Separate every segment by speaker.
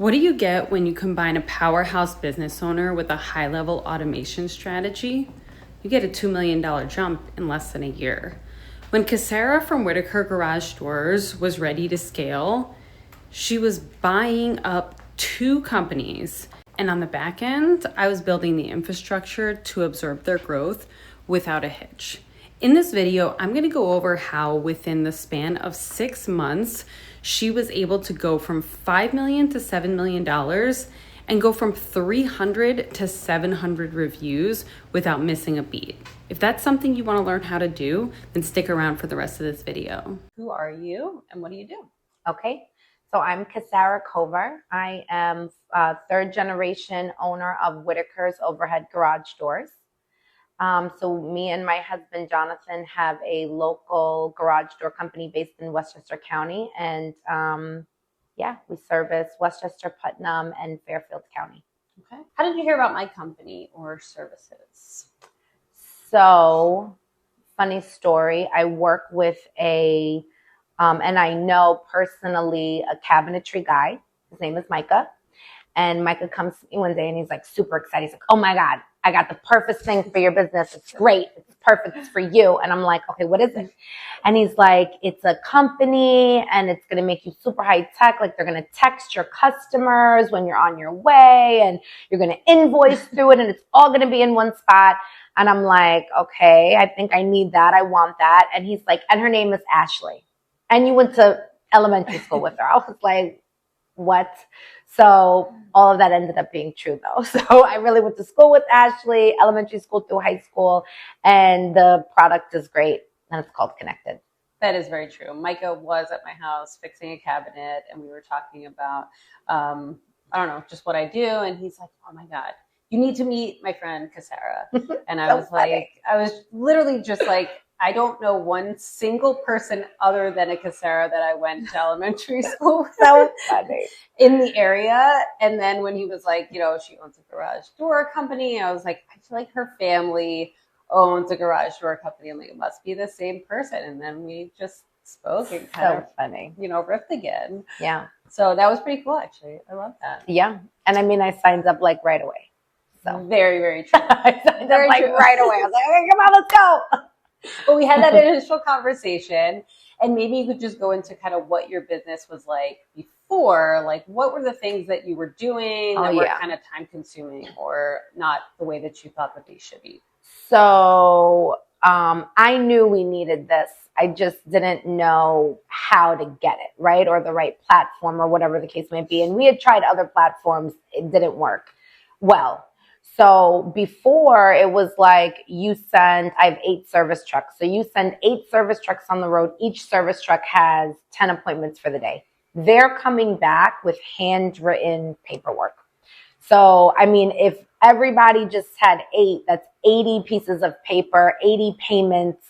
Speaker 1: What do you get when you combine a powerhouse business owner with a high-level automation strategy? You get a $2 million jump in less than a year. When Casarra from Whitaker Garage Doors was ready to scale, she was buying up 2 companies. And on the back end, I was building the infrastructure to absorb their growth without a hitch. In this video, I'm going to go over how within the span of 6 months, she was able to go from $5 million to $7 million and go from 300 to 700 reviews without missing a beat. If that's something you want to learn how to do, then stick around for the rest of this video. Who are you and what do you do?
Speaker 2: Okay, so I'm Casarra Cover. I am a 3rd generation owner of Whitaker's Overhead Garage Doors. So me and my husband, Jonathan, have a local garage door company based in Westchester County. And we service Westchester, Putnam, and Fairfield County.
Speaker 1: Okay. How did you hear about my company or services?
Speaker 2: So, funny story. I work with and I know personally a cabinetry guy. His name is Micah. And Micah comes to me one day and he's like super excited. He's like, oh my God, I got the perfect thing for your business. It's great. It's perfect. It's for you. And I'm like, okay, what is it? And he's like, it's a company and it's going to make you super high tech. Like they're going to text your customers when you're on your way and you're going to invoice through it and it's all going to be in one spot. And I'm like, okay, I think I need that. I want that. And he's like, and her name is Ashley. And you went to elementary school with her. I was like, what? So all of that ended up being true though. So I really went to school with Ashley, elementary school through high school, and the product is great. And it's called Connectid.
Speaker 1: That is very true. Micah was at my house fixing a cabinet and we were talking about, just what I do. And he's like, oh my God, you need to meet my friend Casarra. And I was literally just like, I don't know one single person other than a Casarra that I went to elementary school with.
Speaker 2: So funny.
Speaker 1: In the area. And then when he was like, she owns a garage door company, I was like, I feel like her family owns a garage door company. I'm like, it must be the same person. And then we just spoke and kind of
Speaker 2: funny,
Speaker 1: riffed again.
Speaker 2: Yeah.
Speaker 1: So that was pretty cool, actually. I love that.
Speaker 2: Yeah. And I mean, I signed up like right away. So
Speaker 1: very, very true.
Speaker 2: I signed up like right away. I was like, okay, come on, let's go.
Speaker 1: Well, we had that initial conversation, and maybe you could just go into kind of what your business was like before. Like, what were the things that you were doing that were kind of time consuming or not the way that you thought that they should be?
Speaker 2: So I knew we needed this. I just didn't know how to get it, right? Or the right platform or whatever the case might be. And we had tried other platforms. It didn't work well. So before it was like I have 8 service trucks. So you send 8 service trucks on the road. Each service truck has 10 appointments for the day. They're coming back with handwritten paperwork. So, I mean, if everybody just had 8, that's 80 pieces of paper, 80 payments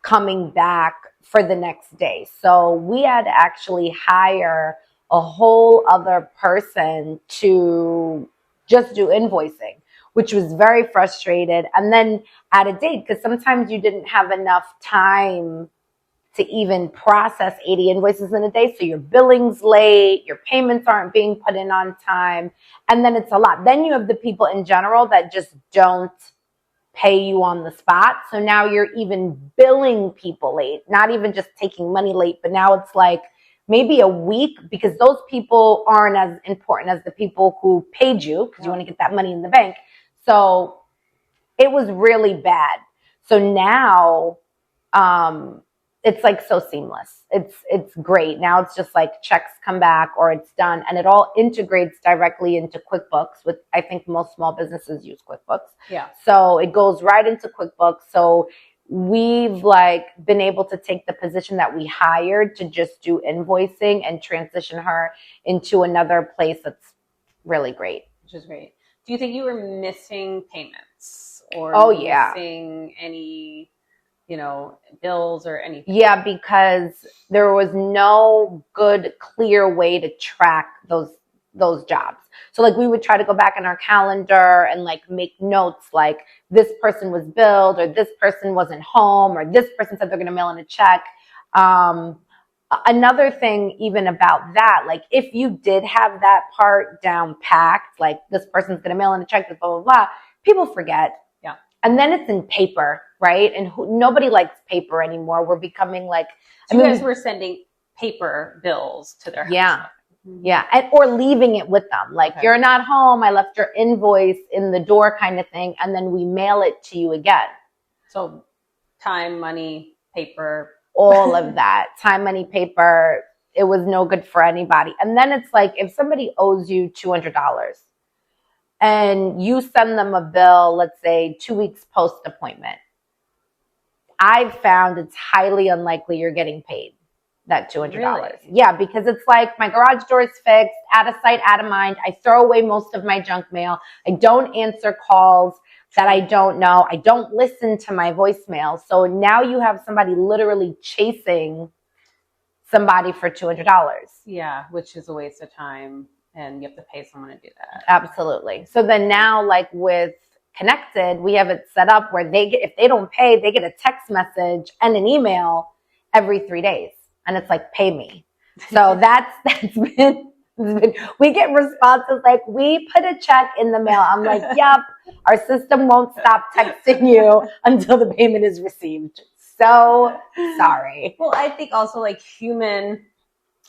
Speaker 2: coming back for the next day. So we had to actually hire a whole other person to just do invoicing, which was very frustrated. And then at a date, because sometimes you didn't have enough time to even process 80 invoices in a day. So your billing's late, your payments aren't being put in on time. And then it's a lot. Then you have the people in general that just don't pay you on the spot. So now you're even billing people late, not even just taking money late, but now it's like maybe a week because those people aren't as important as the people who paid you because you want to get that money in the bank. So it was really bad. So now it's like so seamless. It's great. Now it's just like checks come back or it's done. And it all integrates directly into QuickBooks, with I think most small businesses use QuickBooks.
Speaker 1: Yeah.
Speaker 2: So it goes right into QuickBooks. So we've been able to take the position that we hired to just do invoicing and transition her into another place that's really great.
Speaker 1: Which is great. Do you think you were missing payments or missing any, bills or anything?
Speaker 2: Yeah, because there was no good, clear way to track those jobs. So we would try to go back in our calendar and make notes like this person was billed or this person wasn't home or this person said they're going to mail in a check. Another thing even about that, like if you did have that part down packed, like this person's going to mail in a check, blah, blah, blah, people forget.
Speaker 1: Yeah.
Speaker 2: And then it's in paper, right? And nobody likes paper anymore. We're becoming like,
Speaker 1: so you guys were sending paper bills to their house.
Speaker 2: Yeah. Yeah. Or leaving it with them. Like, you're not home. I left your invoice in the door kind of thing. And then we mail it to you again.
Speaker 1: So time, money, paper.
Speaker 2: All of that. Time, money, paper. It was no good for anybody. And then it's like, if somebody owes you $200 and you send them a bill, let's say 2 weeks post appointment, I've found it's highly unlikely you're getting paid that $200.
Speaker 1: Really?
Speaker 2: Yeah, because it's like my garage door is fixed, out of sight, out of mind. I throw away most of my junk mail. I don't answer calls that I don't know. I don't listen to my voicemail. So now you have somebody literally chasing somebody for $200.
Speaker 1: Yeah, which is a waste of time, and you have to pay someone to do that.
Speaker 2: Absolutely. So then now, like with Connectid, we have it set up where if they don't pay, they get a text message and an email every 3 days. And it's like, pay me. So that's been, we get responses like, we put a check in the mail. I'm like, yep, our system won't stop texting you until the payment is received. So sorry.
Speaker 1: Well, I think also like human,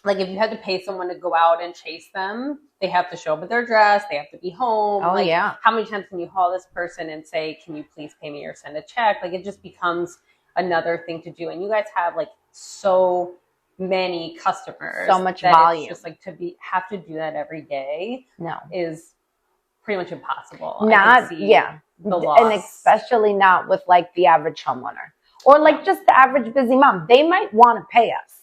Speaker 1: like if you had to pay someone to go out and chase them, they have to show up at their address. They have to be home.
Speaker 2: Oh,
Speaker 1: like,
Speaker 2: yeah.
Speaker 1: How many times can you call this person and say, can you please pay me or send a check? Like it just becomes another thing to do. And you guys have like so many customers.
Speaker 2: So much volume.
Speaker 1: It's just like have to do that every day.
Speaker 2: No.
Speaker 1: Is pretty much impossible.
Speaker 2: The loss. And especially not with like the average homeowner or like just the average busy mom. They might want to pay us.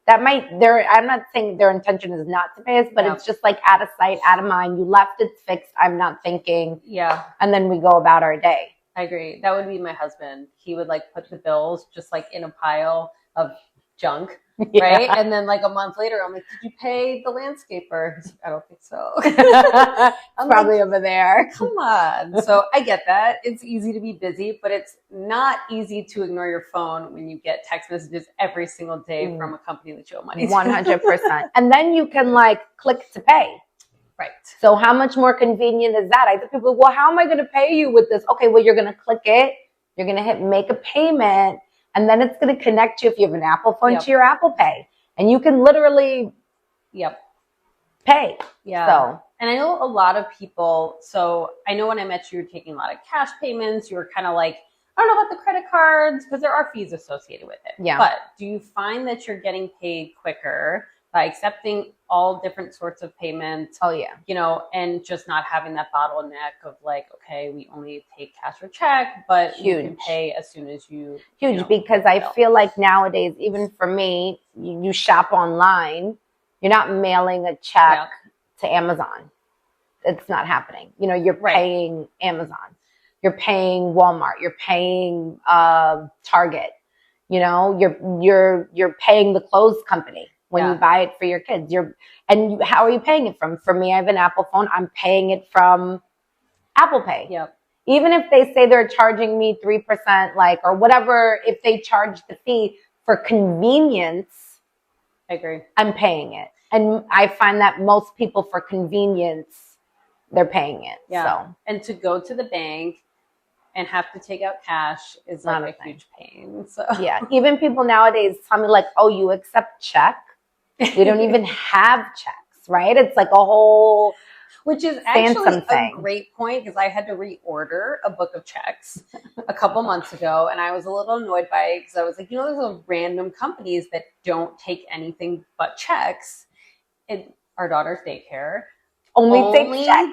Speaker 2: I'm not saying their intention is not to pay us, but it's just like out of sight, out of mind. You left, it's fixed. I'm not thinking.
Speaker 1: Yeah.
Speaker 2: And then we go about our day.
Speaker 1: I agree. That would be my husband. He would like put the bills just like in a pile of junk.
Speaker 2: Yeah.
Speaker 1: Right. And then like a month later, I'm like, did you pay the landscaper? He's like, I don't think so.
Speaker 2: I'm probably over there.
Speaker 1: Come on. So I get that. It's easy to be busy, but it's not easy to ignore your phone when you get text messages every single day from a company that you owe money to.
Speaker 2: 100%. And then you can like click to pay.
Speaker 1: Right.
Speaker 2: So how much more convenient is that? I tell people, well, how am I going to pay you with this? Okay, well, you're going to click it. You're going to hit make a payment. And then it's going to connect you, if you have an Apple phone, to your Apple Pay. And you can literally pay.
Speaker 1: Yeah.
Speaker 2: So.
Speaker 1: And I know a lot of people, so I know when I met you, you were taking a lot of cash payments. You were kind of like, I don't know about the credit cards because there are fees associated with it.
Speaker 2: Yeah.
Speaker 1: But do you find that you're getting paid quicker by accepting all different sorts of payments?
Speaker 2: Oh, yeah.
Speaker 1: You know, and just not having that bottleneck of like, okay, we only take cash or check, but you can pay as soon as you.
Speaker 2: Huge, because I feel like nowadays, even for me, you shop online, you're not mailing a check to Amazon. It's not happening. You know, you're paying Amazon. You're paying Walmart. You're paying Target. You know, you're paying the clothes company. When you buy it for your kids, how are you paying it from? For me, I have an Apple phone. I'm paying it from Apple Pay.
Speaker 1: Yep.
Speaker 2: Even if they say they're charging me 3%, like, or whatever, if they charge the fee for convenience,
Speaker 1: I agree.
Speaker 2: I'm paying it. And I find that most people for convenience, they're paying it.
Speaker 1: Yeah.
Speaker 2: So.
Speaker 1: And to go to the bank and have to take out cash is like a huge pain. So
Speaker 2: yeah. Even people nowadays tell me like, oh, you accept check? We don't even have checks, right? It's like a whole,
Speaker 1: which is actually a great point because I had to reorder a book of checks a couple months ago, and I was a little annoyed by it because I was like, you know, there's those random companies that don't take anything but checks. Our daughter's daycare only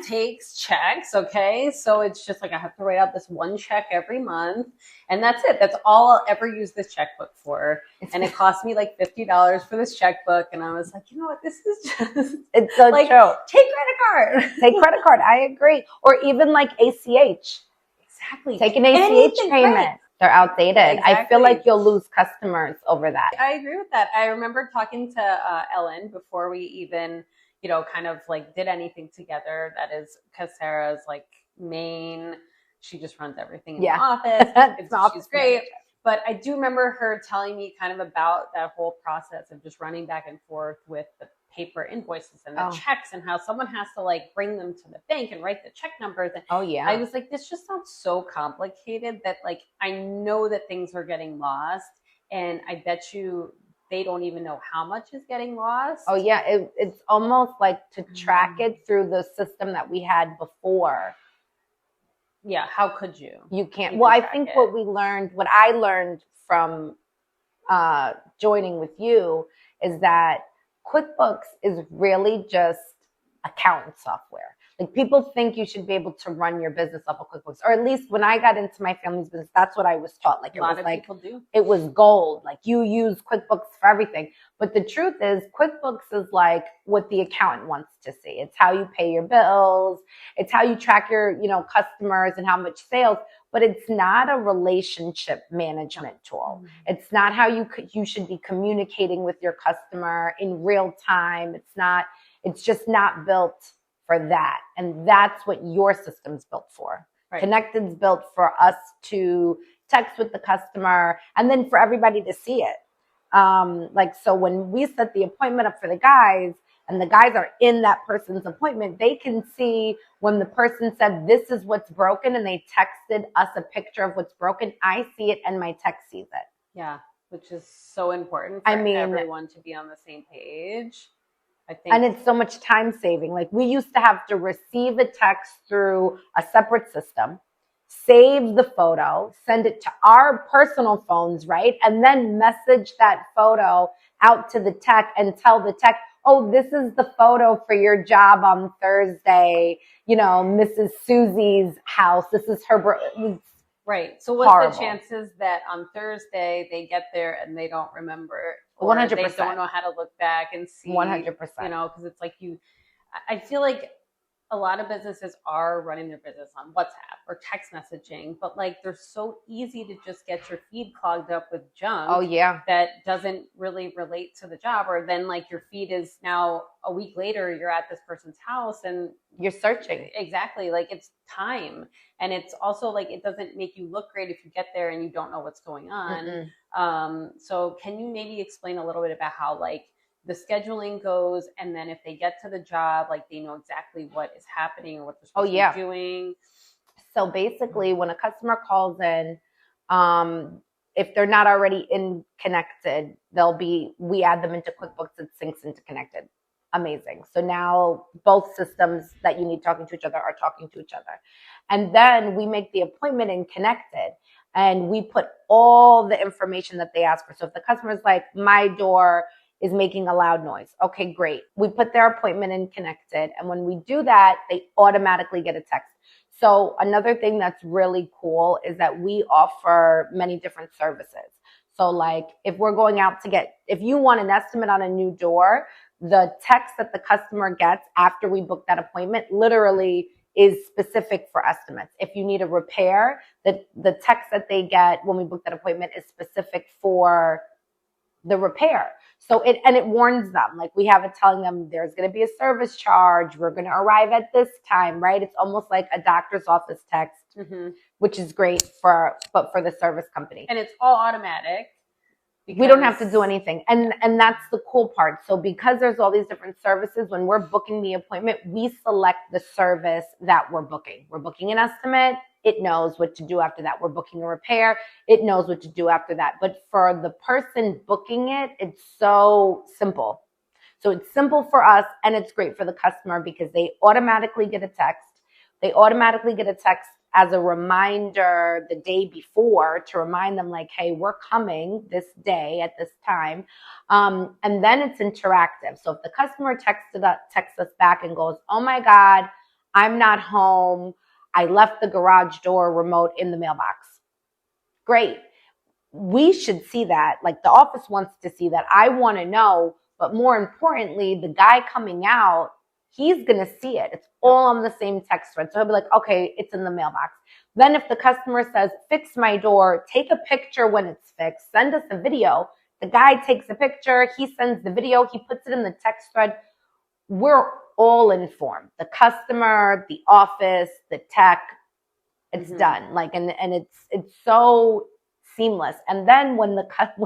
Speaker 1: takes checks. Okay, so it's just like I have to write out this one check every month, and that's it. That's all I'll ever use this checkbook for. And it cost me like $50 for this checkbook, and I was like, you know what, this is just—it's
Speaker 2: so
Speaker 1: like
Speaker 2: true.
Speaker 1: Take credit card.
Speaker 2: Take credit card. I agree. Or even like ACH.
Speaker 1: Exactly.
Speaker 2: Take an ACH payment. Right. They're outdated. Exactly. I feel like you'll lose customers over that.
Speaker 1: I agree with that. I remember talking to Ellen before we even, you know, kind of like did anything together. That is Casarra's like main. She just runs everything in the office. She's great. But I do remember her telling me kind of about that whole process of just running back and forth with the paper invoices and the checks, and how someone has to like bring them to the bank and write the check numbers. And I was like, this just sounds so complicated that like I know that things are getting lost, and I bet you they don't even know how much is getting lost.
Speaker 2: Oh yeah, it's almost like to track it through the system that we had before.
Speaker 1: Yeah, how could you?
Speaker 2: You can't. Well, I think what I learned from joining with you is that QuickBooks is really just accountant software. Like people think you should be able to run your business off of QuickBooks, or at least when I got into my family's business, that's what I was taught. Like it was like it was gold. Like you use QuickBooks for everything. But the truth is, QuickBooks is like what the accountant wants to see. It's how you pay your bills. It's how you track your, customers and how much sales. But it's not a relationship management tool. It's not how you should be communicating with your customer in real time. It's just not built for that. And that's what your system's built for. Right. Connectid's built for us to text with the customer and then for everybody to see it. So when we set the appointment up for the guys and the guys are in that person's appointment, they can see when the person said, this is what's broken, and they texted us a picture of what's broken. I see it and my tech sees it.
Speaker 1: Yeah, which is so important for everyone to be on the same page. I think.
Speaker 2: And it's so much time saving. Like we used to have to receive a text through a separate system, save the photo, send it to our personal phones, right? And then message that photo out to the tech and tell the tech, oh, this is the photo for your job on Thursday, Mrs. Susie's house. This is her.
Speaker 1: Right. So what's the chances that on Thursday they get there and they don't remember?
Speaker 2: 100%.
Speaker 1: They don't know how to look back and see.
Speaker 2: 100%.
Speaker 1: Because it's like I feel like a lot of businesses are running their business on WhatsApp or text messaging, but like they're so easy to just get your feed clogged up with junk.
Speaker 2: Oh yeah.
Speaker 1: That doesn't really relate to the job. Or then like your feed is now a week later, you're at this person's house and
Speaker 2: you're searching.
Speaker 1: Exactly. Like it's time. And it's also like, it doesn't make you look great if you get there and you don't know what's going on. So can you maybe explain a little bit about how like the scheduling goes, and then if they get to the job, like they know exactly what is happening or what they're supposed to be doing?
Speaker 2: So basically when a customer calls in, if they're not already in Connectid, we add them into QuickBooks, it syncs into Connectid. Amazing. So now both systems that you need talking to each other are talking to each other. And then we make the appointment in Connectid and we put all the information that they ask for. So if the customer's like, my door is making a loud noise. Okay, great. We put their appointment in Connectid. And when we do that, they automatically get a text. So another thing that's really cool is that we offer many different services. So like if we're going out if you want an estimate on a new door, the text that the customer gets after we book that appointment literally is specific for estimates. If you need a repair, the text that they get when we book that appointment is specific for the repair. So it warns them, like we have it telling them there's going to be a service charge. We're going to arrive at this time, right? It's almost like a doctor's office text, which is great for the service company.
Speaker 1: And it's all automatic.
Speaker 2: We don't have to do anything. And that's the cool part. So because there's all these different services, when we're booking the appointment, we select the service that we're booking. We're booking an estimate. It knows what to do after that. We're booking a repair. It knows what to do after that. But for the person booking it, it's so simple. So it's simple for us and it's great for the customer because they automatically get a text. They automatically get a text as a reminder the day before to remind them like, hey, we're coming this day at this time. And then it's interactive. So if the customer texts us back and goes, oh my God, I'm not home. I left the garage door remote in the mailbox. Great. We should see that. Like the office wants to see that. I want to know, but more importantly, the guy coming out, he's going to see it. It's all on the same text thread. So he'll be like, okay, it's in the mailbox. Then if the customer says, fix my door, take a picture when it's fixed, send us a video. The guy takes a picture, he sends the video, he puts it in the text thread. We're all informed. The customer, the office, the tech, it's done. Like, and it's so seamless. And then when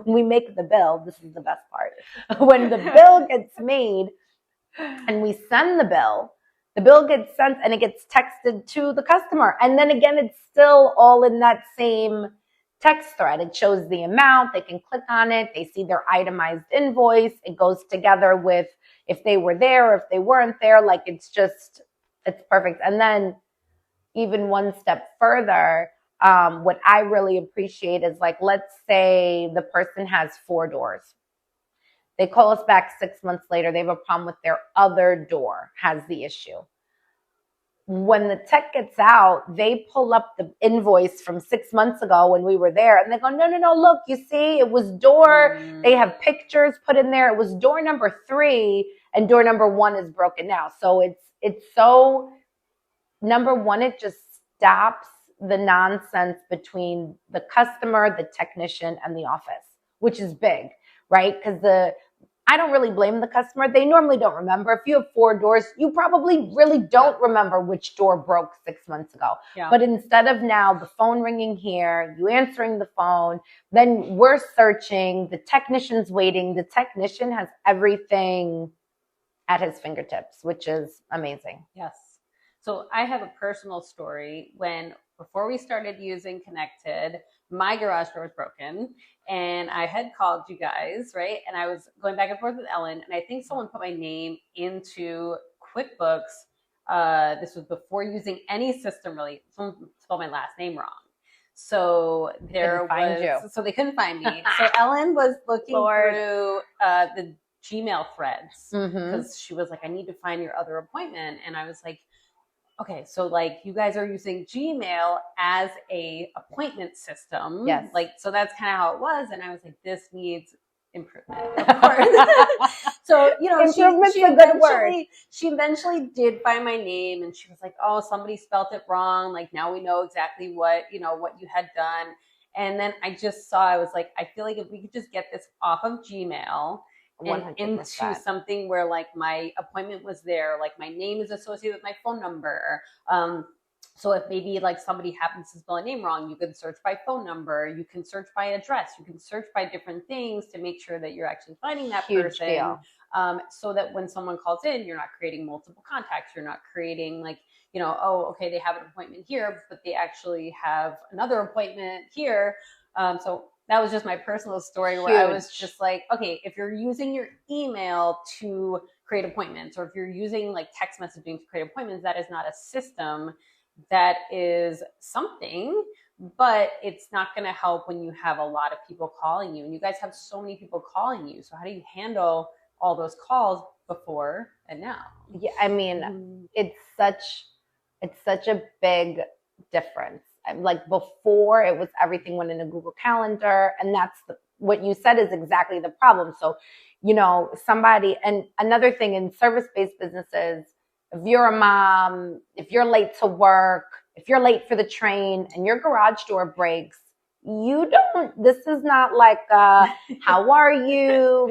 Speaker 2: we make the bill, this is the best part. When the bill gets made and we send the bill gets sent and it gets texted to the customer. And then again, it's still all in that same text thread. It shows the amount. They can click on it. They see their itemized invoice. It goes together with if they were there or if they weren't there. Like it's perfect. And then even one step further, what I really appreciate is like, let's say the person has 4 doors. They call us back 6 months later. They have a problem with their other door, has the issue. When the tech gets out, they pull up the invoice from 6 months ago when we were there. And they go, no, look, you see, it was door. They have pictures put in there. It was door number 3 and door number 1 is broken now. So it's so, number one, it just stops the nonsense between the customer, the technician, and the office, which is big, right? Because I don't really blame the customer. They normally don't remember. If you have 4 doors, you probably really don't remember which door broke 6 months ago. Yeah. But instead of now the phone ringing here, you answering the phone, then we're searching, the technician's waiting. The technician has everything at his fingertips, which is amazing.
Speaker 1: Yes. So I have a personal story. Before we started using Connectid, my garage door was broken and I had called you guys, right? And I was going back and forth with Ellen, and I think someone put my name into QuickBooks. This was before using any system really. Someone spelled my last name wrong. So so they couldn't find me. So Ellen was looking through the Gmail threads because she was like, I need to find your other appointment. And I was like, okay, so like you guys are using Gmail as a appointment system. Yes. Like, so that's kind of how it was. And I was like, this needs improvement, of course. So, she eventually did find my name and she was like, oh, somebody spelled it wrong. Like now we know exactly what you had done. And then I was like, I feel like if we could just get this off of Gmail and into something where like my appointment was there, like my name is associated with my phone number. So if maybe like somebody happens to spell a name wrong, you can search by phone number, you can search by address, you can search by different things to make sure that you're actually finding that person. Deal. So that when someone calls in, you're not creating multiple contacts. You're not creating like, oh, okay, they have an appointment here, but they actually have another appointment here. So that was just my personal story where I was just like, okay, if you're using your email to create appointments, or if you're using like text messaging to create appointments, that is not a system. That is something, but it's not going to help when you have a lot of people calling you, and you guys have so many people calling you. So how do you handle all those calls before and now?
Speaker 2: Yeah, I mean, it's such a big difference. Like before, it was everything went in a Google Calendar, and that's what you said is exactly the problem. So, somebody, and another thing in service-based businesses, if you're a mom, if you're late to work, if you're late for the train and your garage door breaks, this is not like, how are you?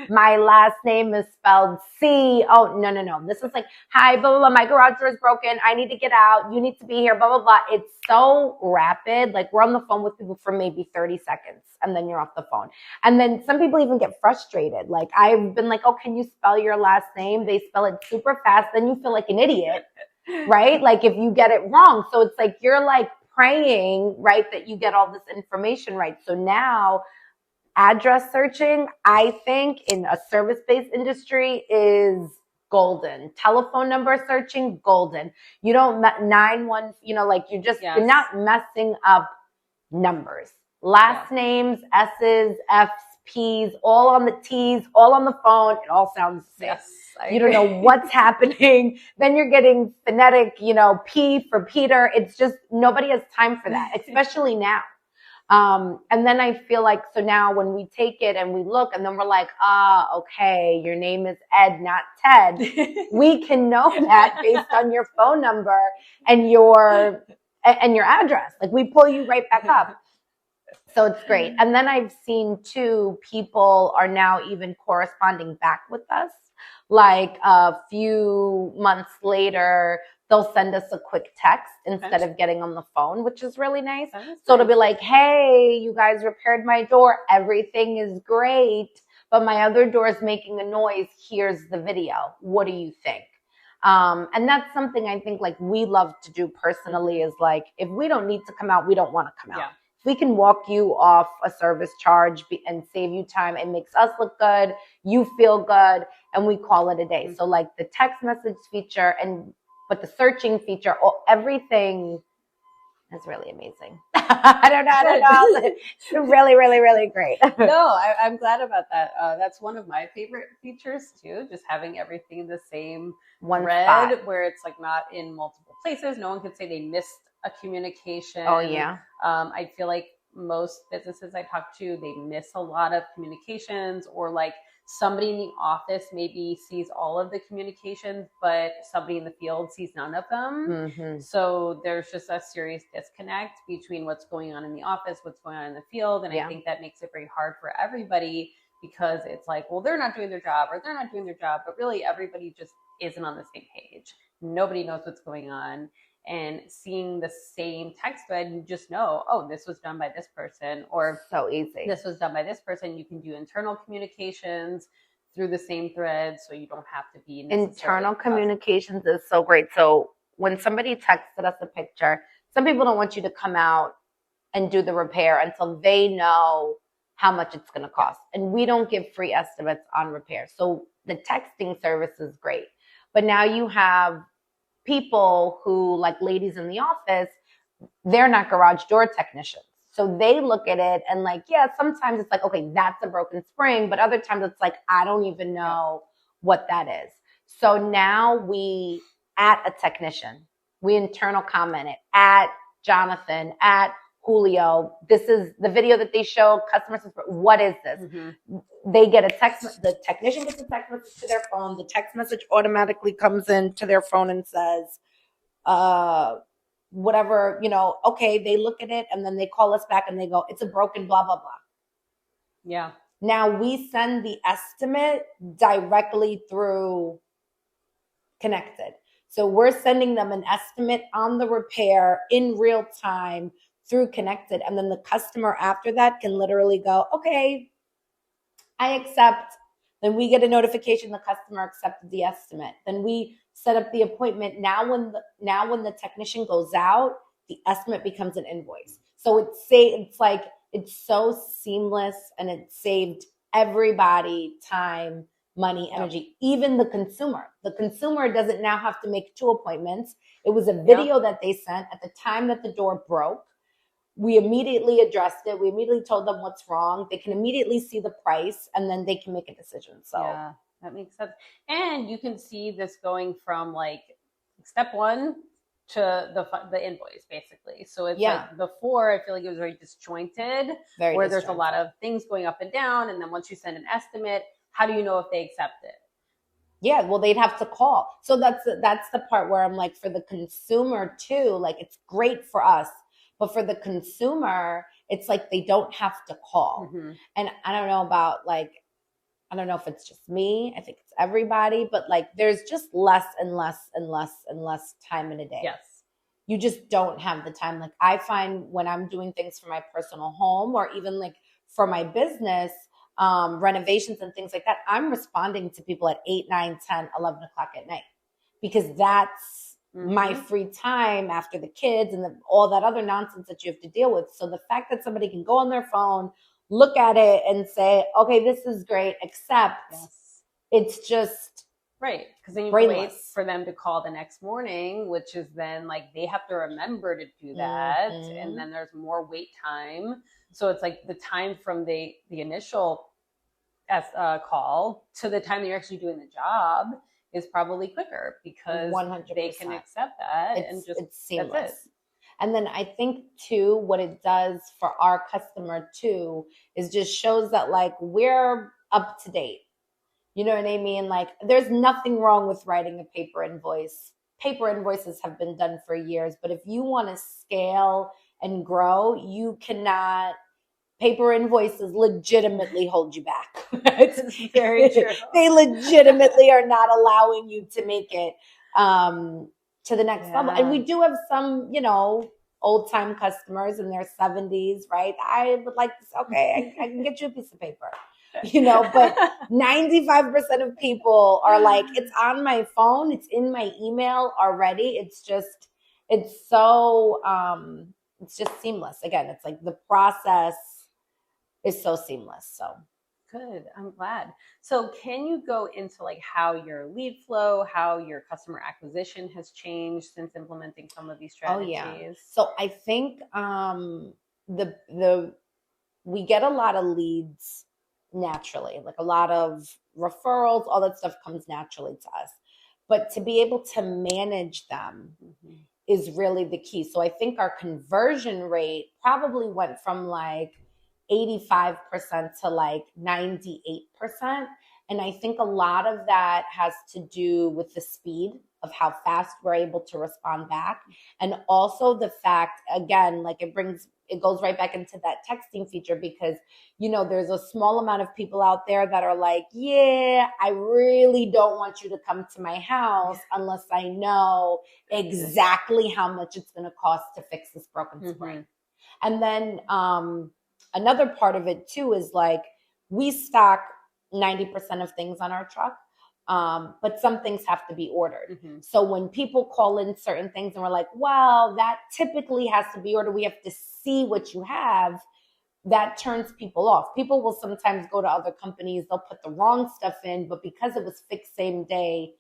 Speaker 2: My last name is spelled C. Oh, no. This is like, hi, blah, blah, blah. My garage door is broken. I need to get out. You need to be here, blah, blah, blah. It's so rapid. Like we're on the phone with people for maybe 30 seconds and then you're off the phone. And then some people even get frustrated. Like I've been like, oh, can you spell your last name? They spell it super fast. Then you feel like an idiot, right? Like if you get it wrong. So it's like, you're like, praying, right, that you get all this information right. So now address searching, I think in a service-based industry is golden. Telephone number searching, golden. You don't you're not messing up numbers. Last names, S's, F's, P's, all on the T's, all on the phone. It all sounds the same. Yes. You don't know what's happening. Then you're getting phonetic, P for Peter. It's just, nobody has time for that, especially now. And then I feel like, so now when we take it and we look and then we're like, okay, your name is Ed, not Ted. We can know that based on your phone number and your address. Like we pull you right back up. So it's great. And then I've seen too, people are now even corresponding back with us like a few months later, they'll send us a quick text instead of getting on the phone, which is really nice. So it'll be like, hey, you guys repaired my door. Everything is great, but my other door is making a noise. Here's the video. What do you think? And that's something I think like we love to do personally is like, if we don't need to come out, we don't want to come out. If we can walk you off a service charge and save you time, it makes us look good, you feel good, and we call it a day. So like the text message feature but the searching feature, everything is really amazing. I don't know. It's really, really, really great.
Speaker 1: No, I'm glad about that. That's one of my favorite features too, just having everything in the same
Speaker 2: one
Speaker 1: thread
Speaker 2: spot
Speaker 1: where it's like not in multiple places. No one could say they missed a communication.
Speaker 2: Oh, yeah.
Speaker 1: I feel like most businesses I talk to, they miss a lot of communications, or like somebody in the office maybe sees all of the communications, but somebody in the field sees none of them.
Speaker 2: Mm-hmm.
Speaker 1: So there's just a serious disconnect between what's going on in the office, what's going on in the field. And I think that makes it very hard for everybody, because it's like, well, they're not doing their job, or they're not doing their job, but really everybody just isn't on the same page. Nobody knows what's going on. And seeing the same text thread, you just know, oh, this was done by this person, or
Speaker 2: so easy.
Speaker 1: This was done by this person. You can do internal communications through the same thread, so you don't have to be
Speaker 2: internal communications is so great. So when somebody texted us a picture, some people don't want you to come out and do the repair until they know how much it's going to cost. And we don't give free estimates on repair. So the texting service is great. But now you have people who, like ladies in the office, they're not garage door technicians. So they look at it and like, yeah, sometimes it's like, okay, that's a broken spring. But other times it's like, I don't even know what that is. So now we, at a technician, we internal comment it at Jonathan, at Julio. This is the video that they show customer support. What is this? Mm-hmm. They get a text. The technician gets a text message to their phone. The text message automatically comes in to their phone and says, whatever, okay, they look at it and then they call us back and they go, it's a broken blah, blah, blah.
Speaker 1: Yeah.
Speaker 2: Now we send the estimate directly through Connectid. So we're sending them an estimate on the repair in real time through Connectid. And then the customer after that can literally go, okay, I accept. Then we get a notification the customer accepted the estimate. Then we set up the appointment. Now when the technician goes out, the estimate becomes an invoice. So it's so seamless, and it saved everybody time, money, energy, even the consumer. The consumer doesn't now have to make 2 appointments. It was a video that they sent at the time that the door broke. We immediately addressed it. We immediately told them what's wrong. They can immediately see the price, and then they can make a decision. So
Speaker 1: yeah, that makes sense. And you can see this going from like step 1 to the invoice, basically. So it's like before, I feel like it was very disjointed, there's a lot of things going up and down. And then once you send an estimate, how do you know if they accept it?
Speaker 2: Yeah, well, they'd have to call. So that's the part where I'm like, for the consumer too, like it's great for us. But for the consumer, it's like they don't have to call. Mm-hmm. And I don't know if it's just me. I think it's everybody. But like there's just less and less and less and less time in a day.
Speaker 1: Yes.
Speaker 2: You just don't have the time. Like I find when I'm doing things for my personal home, or even like for my business, renovations and things like that, I'm responding to people at 8, 9, 10, 11 o'clock at night. Because that's my free time after the kids and all that other nonsense that you have to deal with. So the fact that somebody can go on their phone, look at it and say, okay, this is great, except it's just
Speaker 1: right. Because then you wait for them to call the next morning, which is then like they have to remember to do that. Mm-hmm. And then there's more wait time. So it's like the time from the initial call to the time that you're actually doing the job is probably quicker, because 100%. They can accept that it's seamless. That's it.
Speaker 2: And then I think too, what it does for our customer too, is just shows that like we're up to date. You know what I mean? Like there's nothing wrong with writing a paper invoice. Paper invoices have been done for years, but if you want to scale and grow, you cannot paper invoices legitimately hold you back.
Speaker 1: It's very true.
Speaker 2: They legitimately are not allowing you to make it to the next level. And we do have some, old time customers in their 70s, right? I would like to say, okay, I can get you a piece of paper, but 95% of people are like, it's on my phone, it's in my email already. It's so, it's just seamless. Again, it's like the process is so seamless. So
Speaker 1: good. I'm glad. So can you go into like how your lead flow, how your customer acquisition has changed since implementing some of these strategies?
Speaker 2: Oh, yeah. So I think we get a lot of leads naturally, like a lot of referrals, all that stuff comes naturally to us. But to be able to manage them is really the key. So I think our conversion rate probably went from like 85% to like 98%. And I think a lot of that has to do with the speed of how fast we're able to respond back. And also the fact, again, like it goes right back into that texting feature because, there's a small amount of people out there that are like, yeah, I really don't want you to come to my house unless I know exactly how much it's going to cost to fix this broken spring. And then another part of it too is like we stock 90% of things on our truck. But some things have to be ordered. So when people call in certain things and we're like, well, that typically has to be ordered, we have to see what you have, that turns people off. People will sometimes go to other companies, they'll put the wrong stuff in, but because it was fixed same day,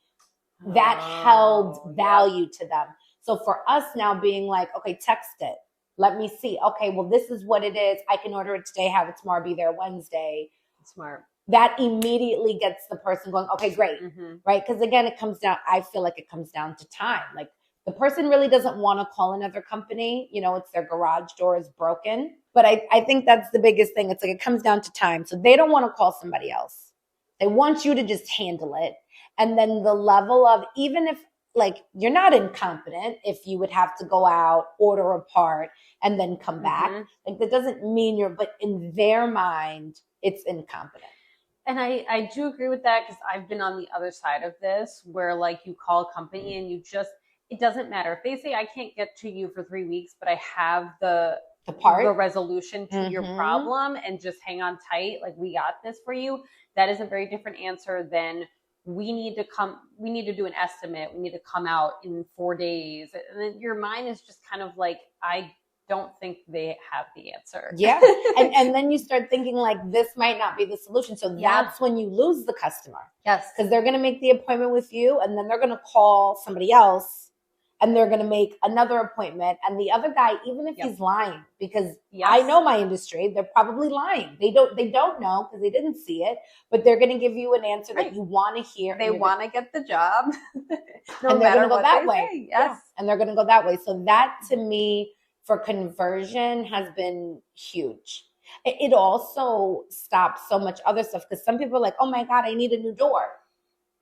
Speaker 2: that held value to them. So for us now being like, okay, text it. Let me see. Okay, well, this is what it is. I can order it today, have it tomorrow, be there Wednesday.
Speaker 1: Smart.
Speaker 2: That immediately gets the person going, okay, great, right? Because again, I feel like it comes down to time. Like the person really doesn't want to call another company. It's their garage door is broken. But I think that's the biggest thing. It's like it comes down to time. So they don't want to call somebody else. They want you to just handle it. And then the level of, even if like you're not incompetent, if you would have to go out, order a part, and then come back, like that doesn't mean but in their mind, it's incompetent.
Speaker 1: And I do agree with that because I've been on the other side of this where like you call a company and it doesn't matter. If they say I can't get to you for 3 weeks, but I have the resolution to your problem and just hang on tight, like we got this for you, that is a very different answer than we need to do an estimate. We need to come out in 4 days. And then your mind is just kind of like, I don't think they have the answer.
Speaker 2: Yeah. And then you start thinking like, this might not be the solution. So that's when you lose the customer.
Speaker 1: Yes.
Speaker 2: Because they're going to make the appointment with you and then they're going to call somebody else and they're going to make another appointment. And the other guy, even if he's lying, because I know my industry, they're probably lying. They don't know because they didn't see it, but they're going to give you an answer that you want to hear.
Speaker 1: They want to get the job.
Speaker 2: And they're going to go that way. Yes. And they're going to go that way. So that to me for conversion has been huge. It also stops so much other stuff because some people are like, oh my God, I need a new door.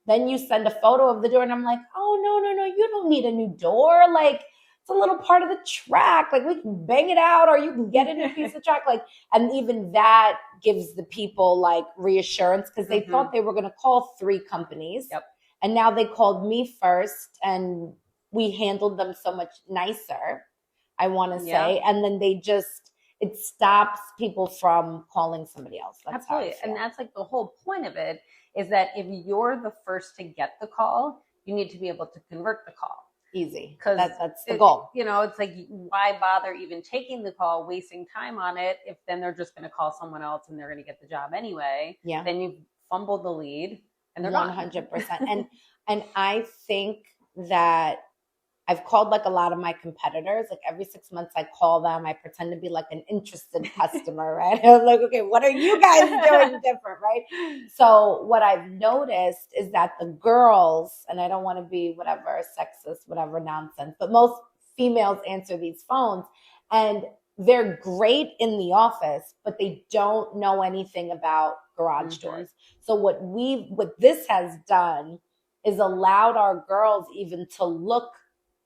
Speaker 2: Then you send a photo of the door and I'm like, oh, no, you don't need a new door. Like, it's a little part of the track. Like, we can bang it out or you can get a new piece of track. Like, and even that gives the people like reassurance because they thought they were going to call 3 companies.
Speaker 1: Yep.
Speaker 2: And now they called me first and we handled them so much nicer, I want to say. And then it stops people from calling somebody else. That's
Speaker 1: absolutely. And that's like the whole point of it is that if you're the first to get the call, you need to be able to convert the call.
Speaker 2: Easy. Because that's the goal.
Speaker 1: It's like, why bother even taking the call, wasting time on it, if then they're just going to call someone else and they're going to get the job anyway. Yeah. Then you fumbled the lead and they're
Speaker 2: 100%. And I think that I've called like a lot of my competitors. Like every 6 months I call them. I pretend to be like an interested customer, right? I'm like, okay, what are you guys doing different, right? So what I've noticed is that the girls, and I don't want to be whatever, sexist, whatever nonsense, but most females answer these phones and they're great in the office, but they don't know anything about garage doors. So what this has done is allowed our girls even to look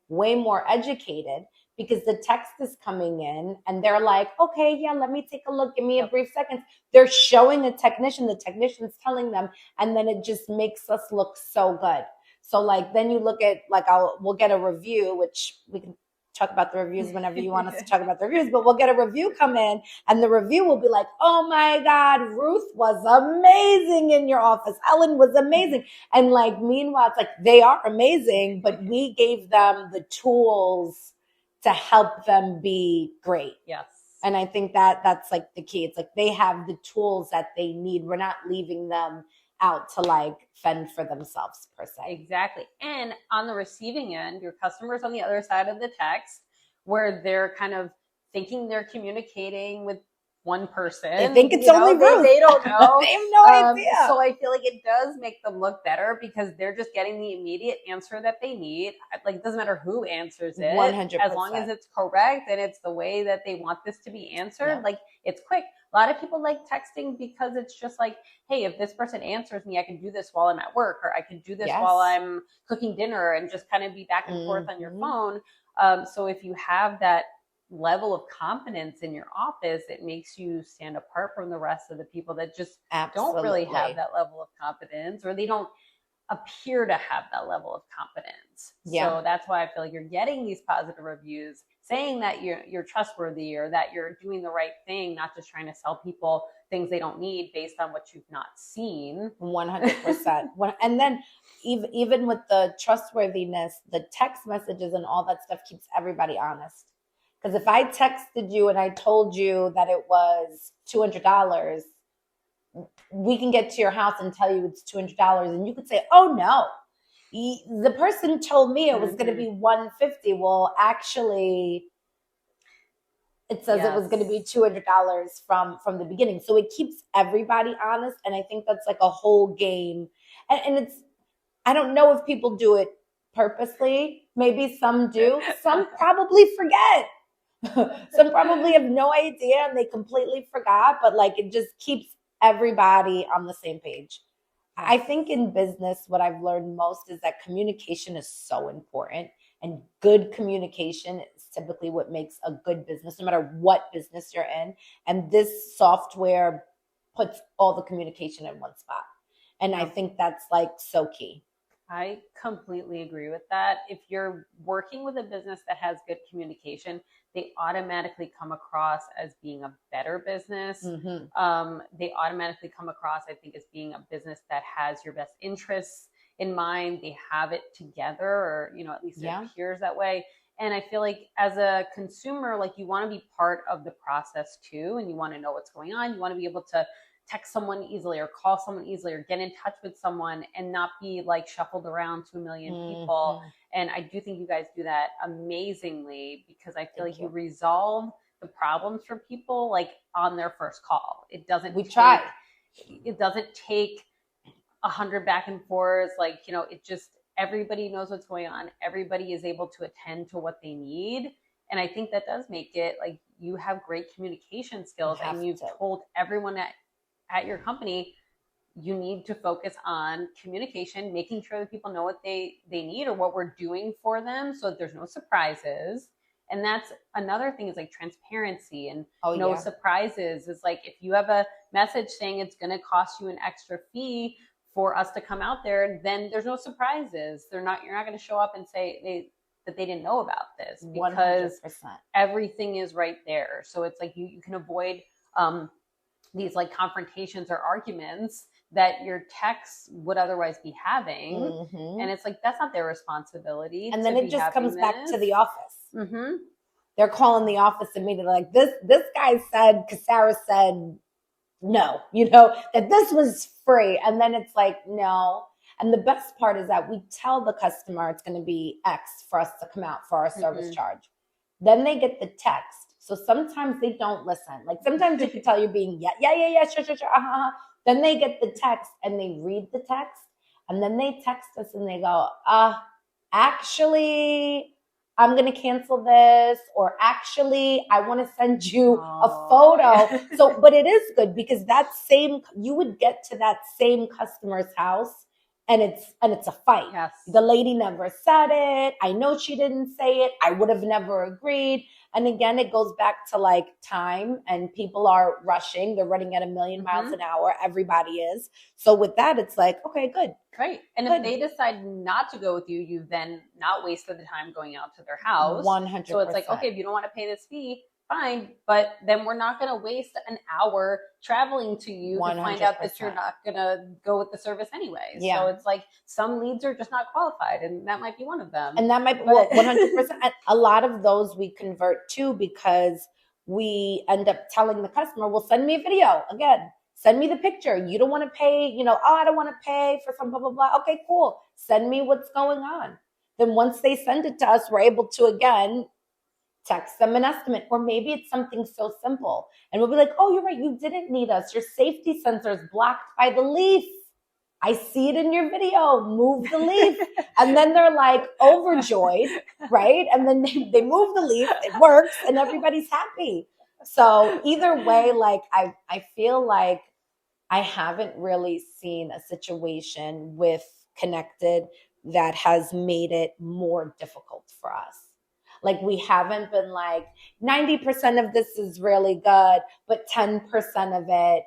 Speaker 2: way more educated because the text is coming in and they're like, okay, yeah, let me take a look. Give me a brief second. They're showing a technician, the technician's telling them, and then it just makes us look so good. So like, then you look at like, we'll get a review, which we can talk about the reviews whenever you want us to talk about the reviews, but we'll get a review come in and the review will be like, oh my God, Ruth was amazing in your office. Ellen was amazing. And like, meanwhile, it's like, they are amazing, but we gave them the tools to help them be great.
Speaker 1: Yes.
Speaker 2: And I think that that's like the key. It's like they have the tools that they need. We're not leaving them out to like fend for themselves per se.
Speaker 1: Exactly. And on the receiving end, your customer's on the other side of the text where they're kind of thinking they're communicating with one person.
Speaker 2: They think it's only Ruth.
Speaker 1: They don't know.
Speaker 2: They have no idea.
Speaker 1: So I feel like it does make them look better because they're just getting the immediate answer that they need. Like, it doesn't matter who answers it.
Speaker 2: 100%.
Speaker 1: As long as it's correct and it's the way that they want this to be answered, like it's quick. A lot of people like texting because it's just like, hey, if this person answers me, I can do this while I'm at work, or I can do this while I'm cooking dinner and just kind of be back and forth on your phone. So if you have that level of confidence in your office, it makes you stand apart from the rest of the people that just don't really have that level of confidence, or they don't appear to have that level of confidence. So that's why I feel like you're getting these positive reviews saying that you're trustworthy or that you're doing the right thing, not just trying to sell people things they don't need based on what you've not seen.
Speaker 2: 100%. And then even with the trustworthiness, the text messages and all that stuff keeps everybody honest. Because if I texted you and I told you that it was $200, we can get to your house and tell you it's $200, and you could say, "Oh no, the person told me it was going to be $150." Well, actually, it says it was going to be $200 from the beginning. So it keeps everybody honest, and I think that's like a whole game. And it's, I don't know if people do it purposely. Maybe some do. Some probably forget. Some probably have no idea and they completely forgot, but like it just keeps everybody on the same page. I think in business, what I've learned most is that communication is so important, and good communication is typically what makes a good business, no matter what business you're in. And this software puts all the communication in one spot. And I think that's like so key.
Speaker 1: I completely agree with that. If you're working with a business that has good communication, they automatically come across as being a better business. They automatically come across, I think, as being a business that has your best interests in mind. They have it together, or, you know, at least it appears that way. And I feel like as a consumer, like you want to be part of the process too, and you want to know what's going on. You want to be able to text someone easily or call someone easily or get in touch with someone and not be like shuffled around to a million people. And I do think you guys do that amazingly, because I feel like you resolve the problems for people like on their first call. It doesn't it doesn't take 100 back and forths. Like, you know, it just, everybody knows what's going on. Everybody is able to attend to what they need. And I think that does make it like you have great communication skills, and you've told everyone at your company, you need to focus on communication, making sure that people know what they need or what we're doing for them, so that there's no surprises. And that's another thing, is like transparency and no surprises. Is like, if you have a message saying it's going to cost you an extra fee for us to come out there, then there's no surprises. You're not going to show up and say that they didn't know about this, because
Speaker 2: 100%.
Speaker 1: everything is right there. So it's like you can avoid these like confrontations or arguments that your techs would otherwise be having. And it's like, that's not their responsibility.
Speaker 2: And then it just comes back to the office. They're calling the office immediately, like, this guy said, Casarra said no, you know, that this was free. And then it's like, no. And the best part is that we tell the customer it's going to be X for us to come out for our service charge. Then they get the text. So sometimes they don't listen. Like sometimes they can tell you're being, sure. Then they get the text and they read the text, and then they text us and they go, actually, I'm going to cancel this, or actually, I want to send you a photo. So, but it is good, because you would get to that same customer's house And it's a fight.
Speaker 1: Yes.
Speaker 2: The lady never said it. I know she didn't say it. I would have never agreed. And again, it goes back to like time, and people are rushing. They're running at 1,000,000 miles an hour. Everybody is. So with that, it's like, okay, good.
Speaker 1: Right. And
Speaker 2: Good.
Speaker 1: if they decide not to go with you, you've then not wasted the time going out to their house.
Speaker 2: 100%.
Speaker 1: So it's like, okay, if you don't want to pay this fee, fine. But then we're not going to waste an hour traveling to you 100%. To find out that you're not going to go with the service anyway. Yeah. So it's like some leads are just not qualified, and that might be one of them.
Speaker 2: And that might be, well, 100%. A lot of those we convert to because we end up telling the customer, well, send me a video. Again, send me the picture. You don't want to pay, I don't want to pay for some blah, blah, blah. Okay, cool. Send me what's going on. Then once they send it to us, we're able to, again, text them an estimate. Or maybe it's something so simple. And we'll be like, oh, you're right. You didn't need us. Your safety sensor is blocked by the leaf. I see it in your video. Move the leaf. And then they're like overjoyed, right? And then they move the leaf. It works and everybody's happy. So either way, like I feel like I haven't really seen a situation with Connectid that has made it more difficult for us. Like we haven't been like 90% of this is really good, but 10% of it,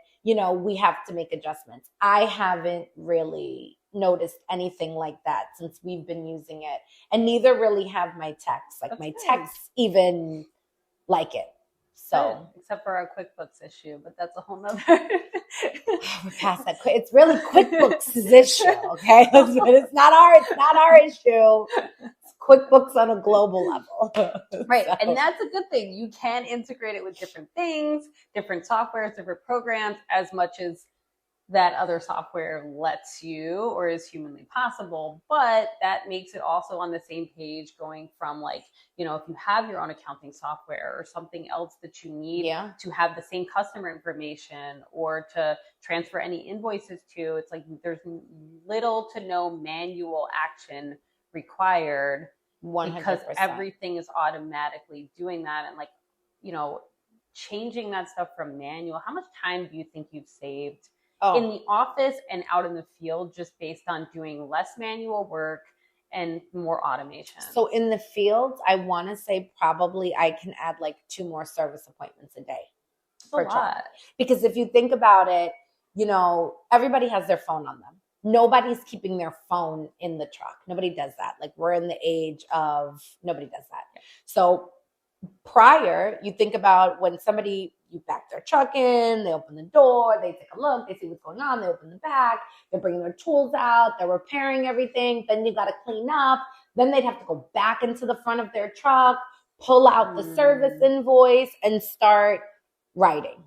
Speaker 2: we have to make adjustments. I haven't really noticed anything like that since we've been using it. And neither really have my techs. Like my techs even like it. So
Speaker 1: except for our QuickBooks issue, but that's a whole nother.
Speaker 2: We're past that. It's really QuickBooks' issue, okay? It's not our issue. It's QuickBooks on a global level.
Speaker 1: Right. So. And that's a good thing. You can integrate it with different things, different softwares, different programs, as much as that other software lets you or is humanly possible. But that makes it also on the same page, going from like, if you have your own accounting software or something else that you need to have the same customer information or to transfer any invoices to, it's like there's little to no manual action required 100%. Because everything is automatically doing that. And like, changing that stuff from manual, how much time do you think you've saved in the office and out in the field just based on doing less manual work and more automation?
Speaker 2: So in the field, I want to say probably I can add like 2 more service appointments a day.
Speaker 1: That's a lot.
Speaker 2: Because if you think about it, everybody has their phone on them. Nobody's keeping their phone in the truck. Nobody does that. Like we're in the age of nobody does that. Yeah. So prior, you think about when you back their truck in, they open the door, they take a look, they see what's going on, they open the back, they're bringing their tools out, they're repairing everything, then you got to clean up, then they'd have to go back into the front of their truck, pull out the service invoice, and start writing.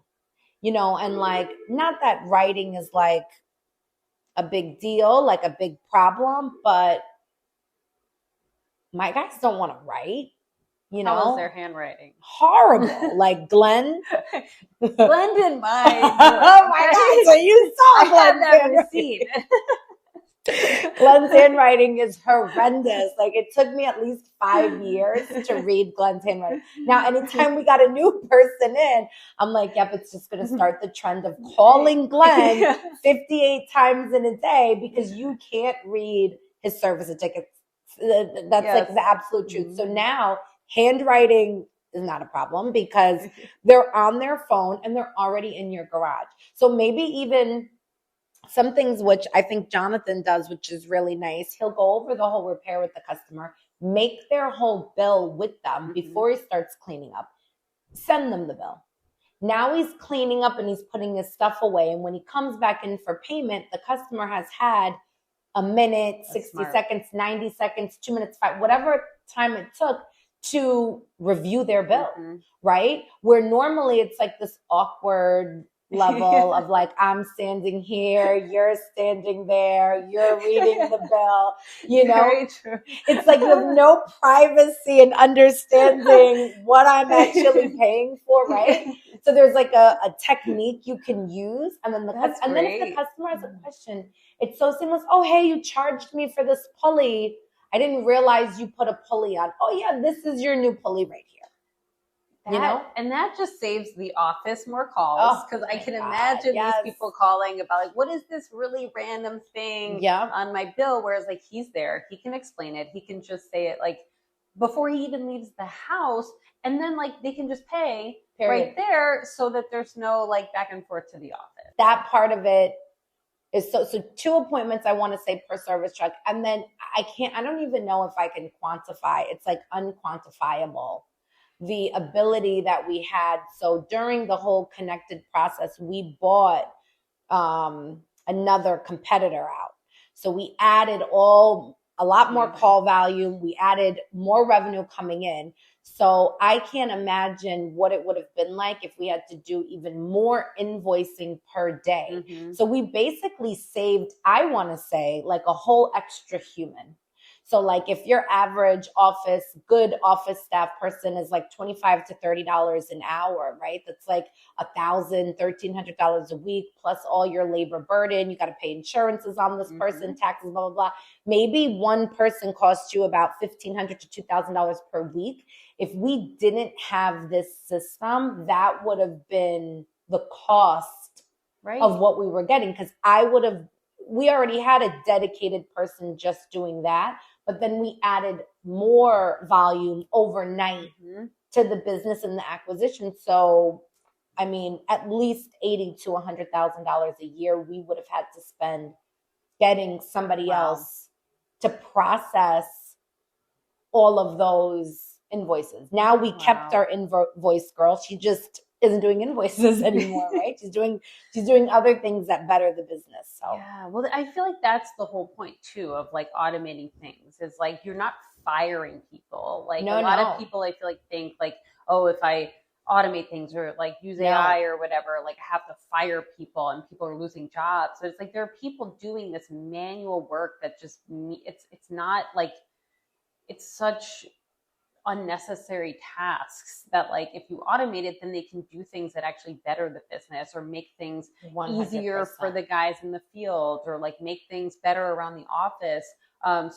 Speaker 2: And like, not that writing is like a big deal, like a big problem, but my guys don't want to write.
Speaker 1: How was their handwriting?
Speaker 2: Horrible. Like Glenn
Speaker 1: didn't mind.
Speaker 2: Oh my God. So you saw Glenn's handwriting. Glenn's handwriting is horrendous. Like it took me at least 5 years to read Glenn's handwriting. Now, anytime we got a new person in, I'm like, yep, it's just going to start the trend of calling Glenn 58 times in a day because you can't read his service tickets. That's like the absolute truth. So now handwriting is not a problem because they're on their phone and they're already in your garage. So maybe even some things which I think Jonathan does, which is really nice. He'll go over the whole repair with the customer, make their whole bill with them before he starts cleaning up, send them the bill. Now he's cleaning up and he's putting his stuff away. And when he comes back in for payment, the customer has had a minute, 60 seconds, 90 seconds, 2 minutes, 5, whatever time it took to review their bill, right? Where normally it's like this awkward level of like, I'm standing here, you're standing there, you're reading the bill,
Speaker 1: Very true.
Speaker 2: It's like you have no privacy and understanding what I'm actually paying for, right? So there's like a technique you can use. And then then if the customer has a question, it's so seamless. Oh, hey, you charged me for this pulley. I didn't realize you put a pulley on. Oh yeah, this is your new pulley right here.
Speaker 3: And that just saves the office more calls, because I can imagine these people calling about like, what is this really random thing on my bill? Whereas like he's there, he can explain it. He can just say it like before he even leaves the house, and then like they can just pay right there, so that there's no like back and forth to the office.
Speaker 2: That part of it is so 2 appointments I want to say per service truck, and then I don't even know if I can quantify. It's like unquantifiable, the ability that we had. So during the whole Connectid process, we bought another competitor out. So we added a lot more call volume. We added more revenue coming in. So I can't imagine what it would have been like if we had to do even more invoicing per day. So we basically saved, I want to say, like a whole extra human. So like if your average good office staff person is like $25 to $30 an hour, right? That's like $1,000, $1,300 a week, plus all your labor burden. You got to pay insurances on this person, taxes, blah, blah, blah. Maybe one person costs you about $1,500 to $2,000 per week. If we didn't have this system, that would have been the cost of what we were getting. Because we already had a dedicated person just doing that. But then we added more volume overnight to the business and the acquisition. So, I mean, at least $80,000 to $100,000 a year we would have had to spend getting somebody else to process all of those invoices. Now we kept our invoice girl. She just isn't doing invoices anymore, right? She's doing other things that better the business. So
Speaker 3: yeah, well, I feel like that's the whole point too of like automating things. Is like you're not firing people. Like a lot of people, I feel like think like, oh, if I automate things or like use AI or whatever, like I have to fire people and people are losing jobs. So it's like there are people doing this manual work that just it's not like it's such unnecessary tasks that like if you automate it, then they can do things that actually better the business or make things 100%. Easier for the guys in the field, or like make things better around the office,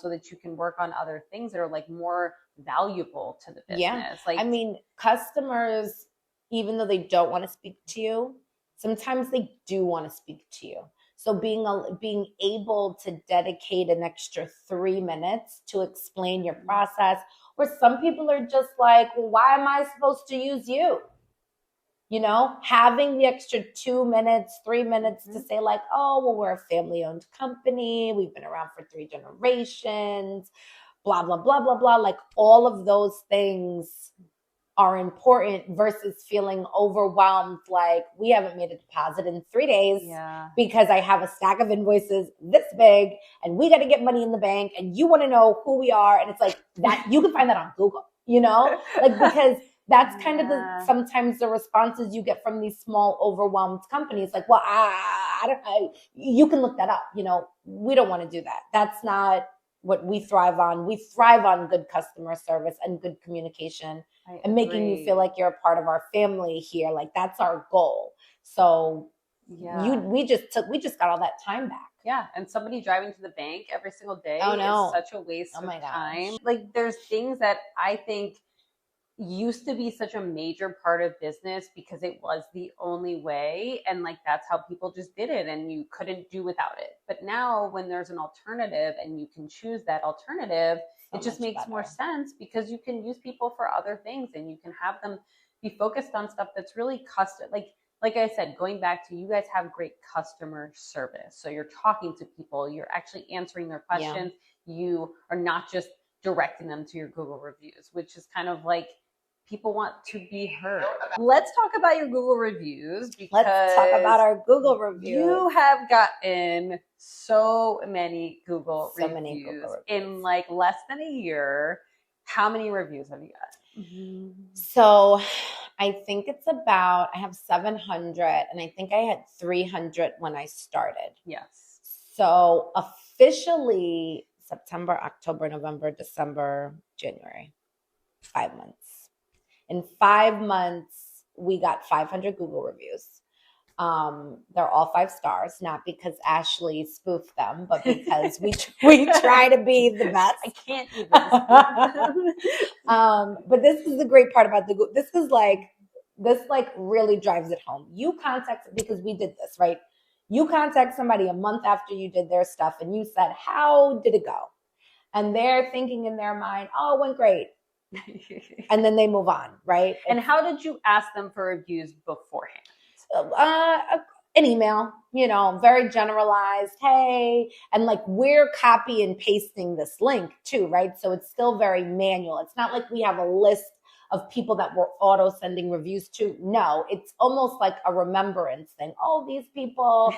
Speaker 3: so that you can work on other things that are like more valuable to the business. Like, I
Speaker 2: mean, customers, even though they don't want to speak to you, sometimes they do want to speak to you. So being able to dedicate an extra 3 minutes to explain your process, where some people are just like, well, why am I supposed to use you? You know, having the extra 2 minutes, 3 minutes to say like, oh, well, we're a family-owned company. We've been around for 3 generations, blah, blah, blah, blah, blah. Like all of those things are important versus feeling overwhelmed. Like we haven't made a deposit in 3 days because I have a stack of invoices this big and we got to get money in the bank and you want to know who we are. And it's like that, you can find that on Google, you know, like, because that's kind of sometimes the responses you get from these small overwhelmed companies. Like, well, I don't know. You can look that up. You know, we don't want to do that. That's not what we thrive on. We thrive on good customer service and good communication and making you feel like you're a part of our family here. Like that's our goal. So we just got all that time back.
Speaker 3: Yeah. And somebody driving to the bank every single day is such a waste of time. Like there's things that I think used to be such a major part of business because it was the only way, and like that's how people just did it and you couldn't do without it. But now when there's an alternative and you can choose that alternative, it just makes more sense because you can use people for other things and you can have them be focused on stuff that's really custom. Like I said, going back to, you guys have great customer service. So you're talking to people, you're actually answering their questions. You are not just directing them to your Google reviews, which is kind of like, people want to be heard. Let's talk about your Google reviews, because
Speaker 2: let's talk about our Google reviews.
Speaker 3: You have gotten so many Google reviews in like less than a year. How many reviews have you got?
Speaker 2: So I think it's I have 700 and I think I had 300 when I started.
Speaker 3: Yes.
Speaker 2: So officially September, October, November, December, January, 5 months. In 5 months, we got 500 Google reviews. They're all 5 stars, not because Ashley spoofed them, but because we try to be the best.
Speaker 3: I can't even.
Speaker 2: But this is the great part about this really drives it home. You contact, because we did this, right? You contact somebody a month after you did their stuff and you said, how did it go? And they're thinking in their mind, oh, it went great. And then they move on, right?
Speaker 3: And how did you ask them for reviews beforehand?
Speaker 2: An email, very generalized. Hey, and like we're copy and pasting this link too, right? So it's still very manual. It's not like we have a list of people that we're auto sending reviews to. No, it's almost like a remembrance thing. Oh, these people,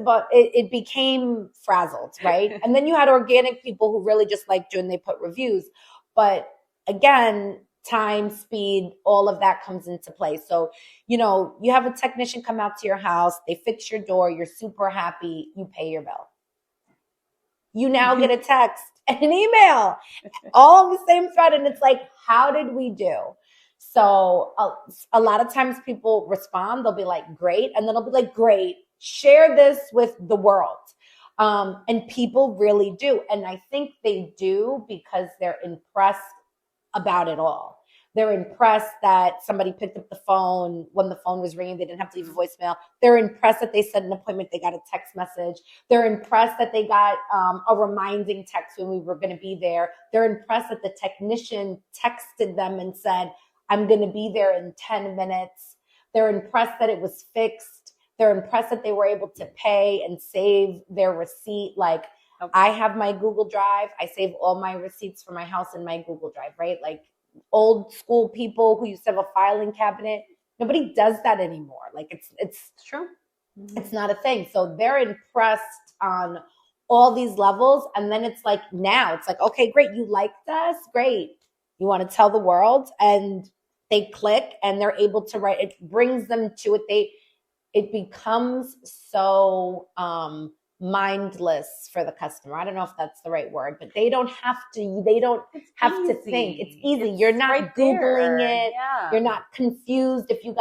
Speaker 2: but it became frazzled, right? And then you had organic people who really just liked you and they put reviews. But again, time, speed, all of that comes into play. So, you have a technician come out to your house, they fix your door, you're super happy, you pay your bill. You now get a text and an email, all on the same thread. And it's like, how did we do? So a lot of times people respond, they'll be like, great. And then I'll be like, great, share this with the world. And people really do. And I think they do because they're impressed about it all. They're impressed that somebody picked up the phone when the phone was ringing. They didn't have to leave a voicemail. They're impressed that they set an appointment. They got a text message. They're impressed that they got a reminding text when we were going to be there. They're impressed that the technician texted them and said, I'm going to be there in 10 minutes. They're impressed that it was fixed. They're impressed that they were able to pay and save their receipt. Like, I have my Google Drive. I save all my receipts for my house in my Google Drive, right? Like old school people who used to have a filing cabinet. Nobody does that anymore. Like it's
Speaker 3: true.
Speaker 2: It's not a thing. So they're impressed on all these levels. And then it's like, now it's like, okay, great. You liked us. Great. You want to tell the world, and they click and they're able to write. It brings them to it. It becomes so, mindless for the customer. I don't know if that's the right word, but they don't have to to think. It's easy. You're not right Googling it. Yeah. You're not confused because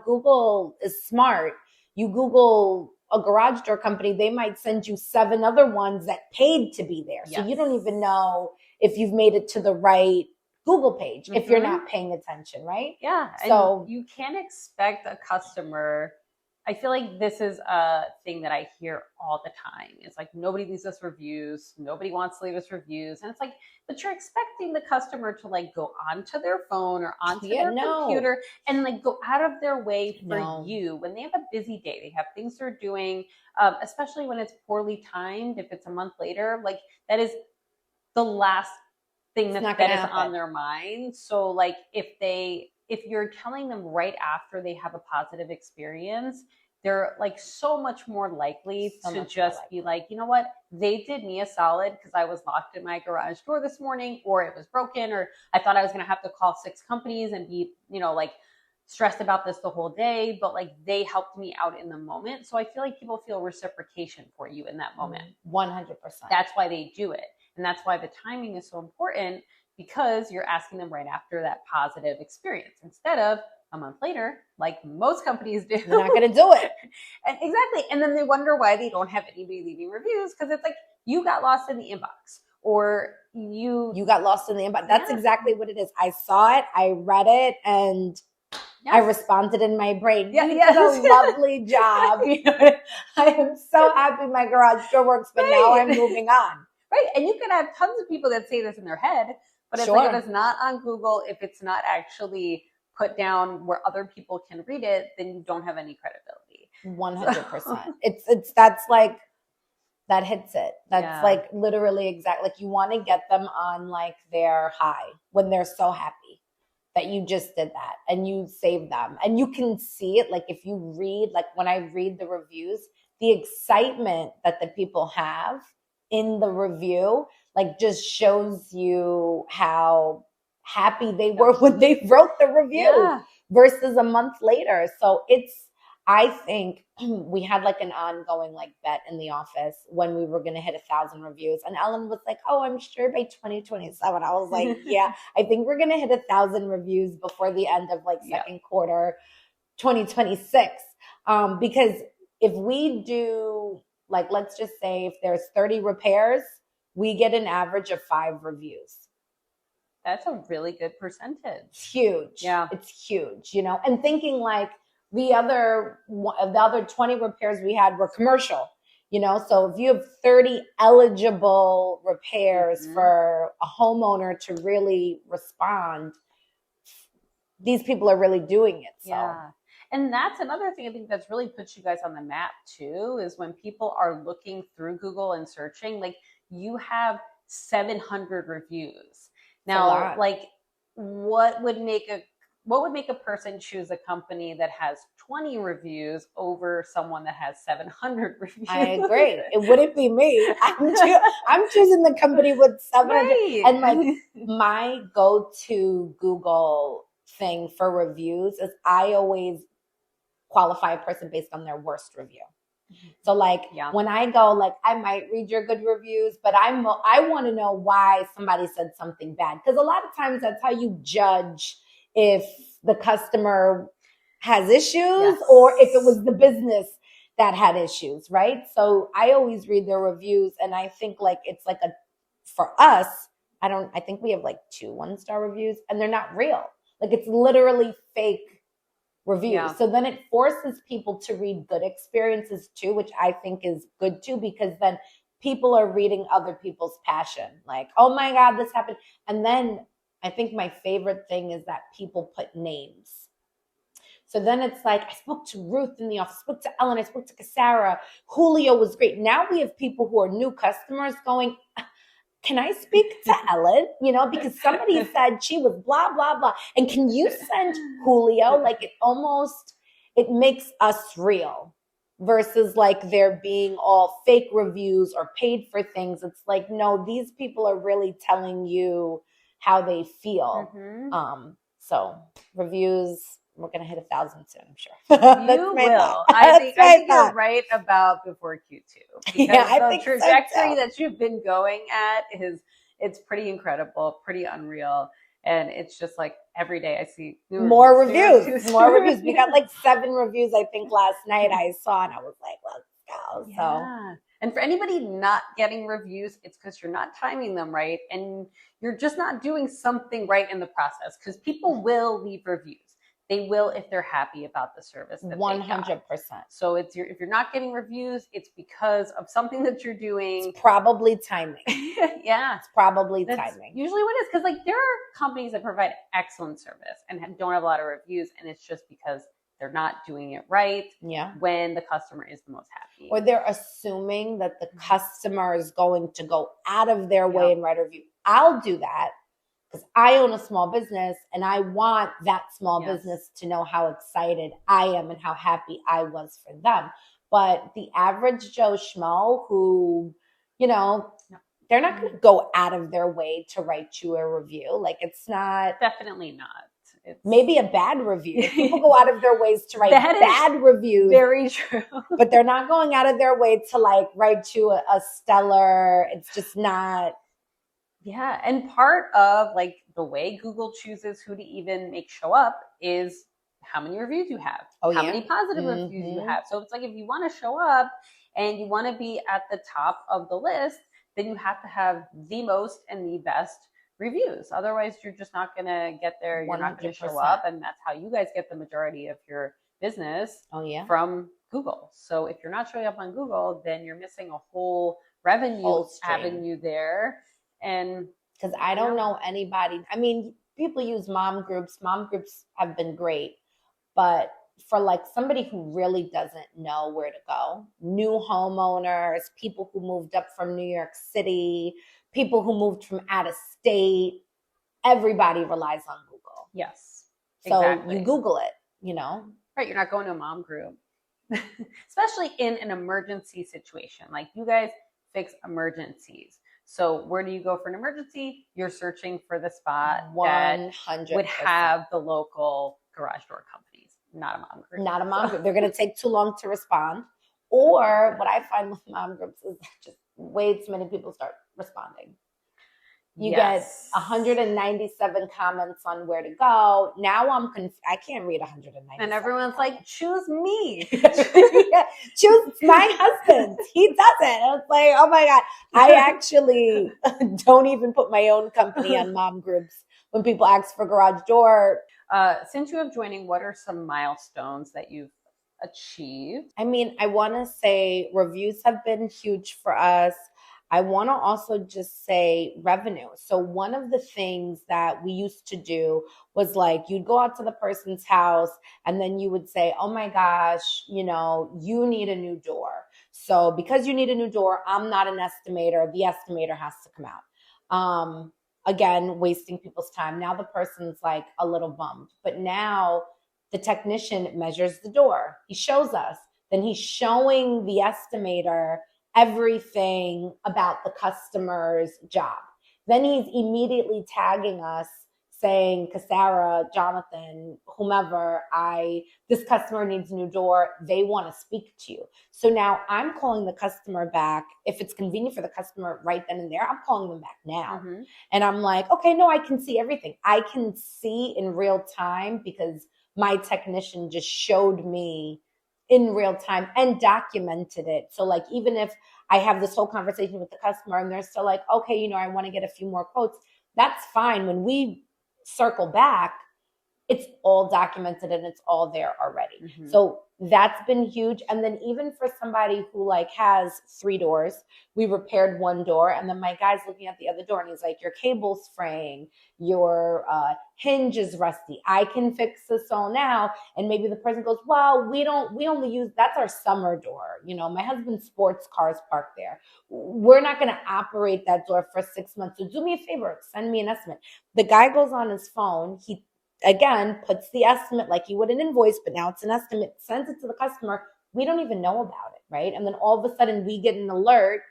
Speaker 2: Google is smart. You Google a garage door company, they might send you 7 other ones that paid to be there. Yes. So you don't even know if you've made it to the right Google page if you're not paying attention, right?
Speaker 3: Yeah. So you can't expect a customer. I feel like this is a thing that I hear all the time. It's like, nobody leaves us reviews. Nobody wants to leave us reviews. And it's like, but you're expecting the customer to like go onto their phone or onto their computer and like go out of their way for you when they have a busy day. They have things they're doing, especially when it's poorly timed. If it's a month later, like that is the last thing that is on their mind. So like if you're telling them right after they have a positive experience, they're like so much more likely to just be like, you know what, they did me a solid because I was locked in my garage door this morning, or it was broken, or I thought I was going to have to call 6 companies and be, like stressed about this the whole day, but like they helped me out in the moment. So I feel like people feel reciprocation for you in that moment.
Speaker 2: 100%.
Speaker 3: That's why they do it. And that's why the timing is so important, because you're asking them right after that positive experience instead of a month later, like most companies do.
Speaker 2: They're not going to do it.
Speaker 3: Exactly. And then they wonder why they don't have anybody leaving reviews, because it's like you got lost in the inbox, or you
Speaker 2: got lost in the inbox. That's exactly what it is. I saw it, I read it, and I responded in my brain. You did a lovely job. I am so happy my garage door works, but now I'm moving on.
Speaker 3: Right. And you can have tons of people that say this in their head, but it's like, if it's not on Google, if it's not actually put down where other people can read it, then you don't have any credibility.
Speaker 2: 100%. That's like, that hits it. That's like literally exact. Like you want to get them on like their high when they're so happy that you just did that and you saved them. And you can see it. Like if you read, like when I read the reviews, the excitement that the people have in the review, like just shows you how happy they were when they wrote the review versus a month later. So I think we had like an ongoing like bet in the office when we were going to hit 1,000 reviews. And Ellen was like, oh, I'm sure by 2027. I was like, yeah, I think we're going to hit 1,000 reviews before the end of like second quarter 2026. Because if we do, like, let's just say if there's 30 repairs, we get an average of 5 reviews.
Speaker 3: That's a really good percentage.
Speaker 2: It's huge.
Speaker 3: Yeah.
Speaker 2: It's huge, you know, and thinking like the other 20 repairs we had were commercial, you know, so if you have 30 eligible repairs for a homeowner to really respond, these people are really doing it. So.
Speaker 3: Yeah. And that's another thing I think that's really puts you guys on the map too, is when people are looking through Google and searching, like you have 700 reviews. Now, like what would make a person choose a company that has 20 reviews over someone that has 700 reviews?
Speaker 2: I agree. It wouldn't be me. I'm choosing the company with 700. Right. And like my go-to Google thing for reviews is I always qualify a person based on their worst review. So like when I go, like I might read your good reviews, but I want to know why somebody said something bad. Because a lot of times that's how you judge if the customer has issues or if it was the business that had issues, right? So I always read their reviews, and I think like it's like for us, I think we have like 2 1-star reviews, and they're not real. Like it's literally fake reviews. Yeah. So then it forces people to read good experiences too, which I think is good too, because then people are reading other people's passion. Like, oh my God, this happened. And then I think my favorite thing is that people put names. So then it's like, I spoke to Ruth in the office, spoke to Ellen, I spoke to Casarra, Julio was great. Now we have people who are new customers going, can I speak to Ellen? You know, because somebody said she was blah, blah, blah. And can you send Julio? Like it makes us real versus like there being all fake reviews or paid for things. It's like, no, these people are really telling you how they feel. So reviews, we're going to hit 1,000 soon, I'm sure.
Speaker 3: You will. I think you're right about before Q2. Because the trajectory that you've been going at it's pretty incredible, pretty unreal. And it's just like every day I see
Speaker 2: more reviews. We got like 7 reviews, I think, last night I saw, and I was like, let's go.
Speaker 3: Yeah.
Speaker 2: So.
Speaker 3: And for anybody not getting reviews, it's because you're not timing them right. And you're just not doing something right in the process, because people will leave reviews. They will if they're happy about the service.
Speaker 2: 100%.
Speaker 3: So if you're not getting reviews, it's because of something that you're doing.
Speaker 2: It's probably timing.
Speaker 3: Yeah.
Speaker 2: It's probably timing.
Speaker 3: Usually what it is, because like there are companies that provide excellent service and don't have a lot of reviews, and it's just because they're not doing it right when the customer is the most happy.
Speaker 2: Or they're assuming that the customer is going to go out of their way and write a review. I'll do that, because I own a small business and I want that small business to know how excited I am and how happy I was for them. But the average Joe Schmo who, you know, they're not going to go out of their way to write you a review. Like it's not.
Speaker 3: Definitely not. It's
Speaker 2: maybe a bad review. People go out of their ways to write bad reviews.
Speaker 3: Very true.
Speaker 2: But they're not going out of their way to like write you a stellar. It's just not.
Speaker 3: Yeah. And part of like the way Google chooses who to even make show up is how many reviews you have, how many positive reviews you have. So it's like, if you want to show up and you want to be at the top of the list, then you have to have the most and the best reviews. Otherwise, you're just not going to get there. You're 100%. Not going to show up. And that's how you guys get the majority of your business from Google. So if you're not showing up on Google, then you're missing a whole revenue avenue there. And
Speaker 2: because I don't know anybody. I mean, people use mom groups. Mom groups have been great. But for like somebody who really doesn't know where to go, new homeowners, people who moved up from New York City, people who moved from out of state, everybody relies on Google.
Speaker 3: Yes.
Speaker 2: So you Google it, you know?
Speaker 3: Right. You're not going to a mom group, especially in an emergency situation. Like you guys fix emergencies. So where do you go for an emergency? You're searching for the spot 100% that would have the local garage door companies, not a mom group.
Speaker 2: Not a mom group. They're going to take too long to respond. Or what I find with mom groups is just way too many people start responding. You get 197 comments on where to go. Now I'm I can't read 197.
Speaker 3: And everyone's like, choose me.
Speaker 2: Choose my husband. He does it. I was like, oh my God. I actually don't even put my own company on mom groups. when people ask for garage door.
Speaker 3: Since you have joining, what are some milestones that you've achieved?
Speaker 2: I mean, I want to say reviews have been huge for us. I want to also just say revenue. So one of the things that we used to do was like, you'd go out to the person's house and then you would say, oh my gosh, you need a new door. So because you need a new door, I'm not an estimator. The estimator has to come out. Again, wasting people's time. Now the person's like a little bummed, but now the technician measures the door. He shows us. Then he's showing the estimator everything about the customer's job. Then he's immediately tagging us saying, Casarra, Jonathan, whomever, this customer needs a new door. They want to speak to you. So now I'm calling the customer back. If it's convenient for the customer right then and there, I'm calling them back now. Mm-hmm. And I'm like, okay, no, I can see everything. I can see in real time because my technician just showed me in real time and documented it. So like, even if I have this whole conversation with the customer and they're still like, okay, I want to get a few more quotes, that's fine. When we circle back, it's all documented and it's all there already. Mm-hmm. So that's been huge. And then even for somebody who like has 3 doors, we repaired 1 door. And then my guy's looking at the other door and he's like, your cable's fraying, your hinge is rusty. I can fix this all now. And maybe the person goes, well, we only use, that's our summer door. My husband's sports cars parked there. We're not going to operate that door for 6 months. So do me a favor, send me an estimate. The guy goes on his phone. He again puts the estimate like you would an invoice, but now it's an estimate, sends it to the customer. We don't even know about it, right? And then all of a sudden we get an alert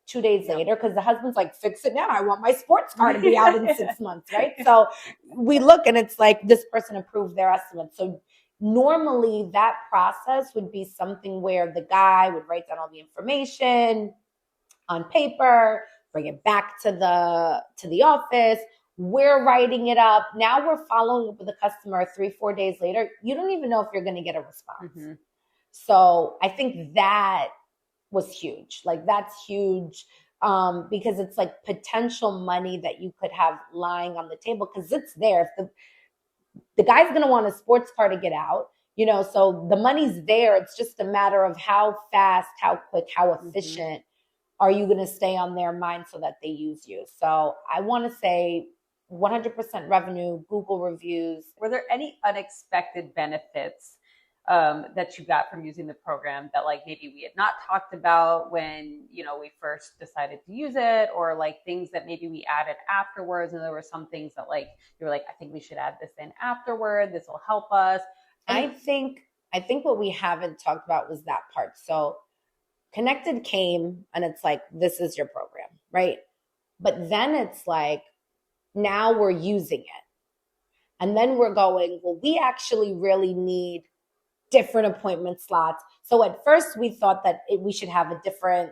Speaker 2: 2 days later because the husband's like, fix it now. I want my sports car to be out in 6 months, right? So we look and it's like this person approved their estimate. So normally that process would be something where the guy would write down all the information on paper, bring it back to the office. We're writing it up. Now we're following up with the customer 3-4 days later. You don't even know if you're going to get a response. Mm-hmm. So I think that was huge. Like that's huge because it's like potential money that you could have lying on the table because it's there. If the guy's going to want a sports car to get out, so the money's there. It's just a matter of how fast, how quick, how efficient are you going to stay on their mind so that they use you. So I want to say 100% revenue, Google reviews.
Speaker 3: Were there any unexpected benefits that you got from using the program that like maybe we had not talked about when, we first decided to use it, or like things that maybe we added afterwards? And there were some things that like, you were like, I think we should add this in afterward. This will help us.
Speaker 2: I think what we haven't talked about was that part. So Connectid came and it's like, this is your program, right? But then it's like, now we're using it. And then we're going, well, we actually really need different appointment slots. So at first we thought that we should have a different,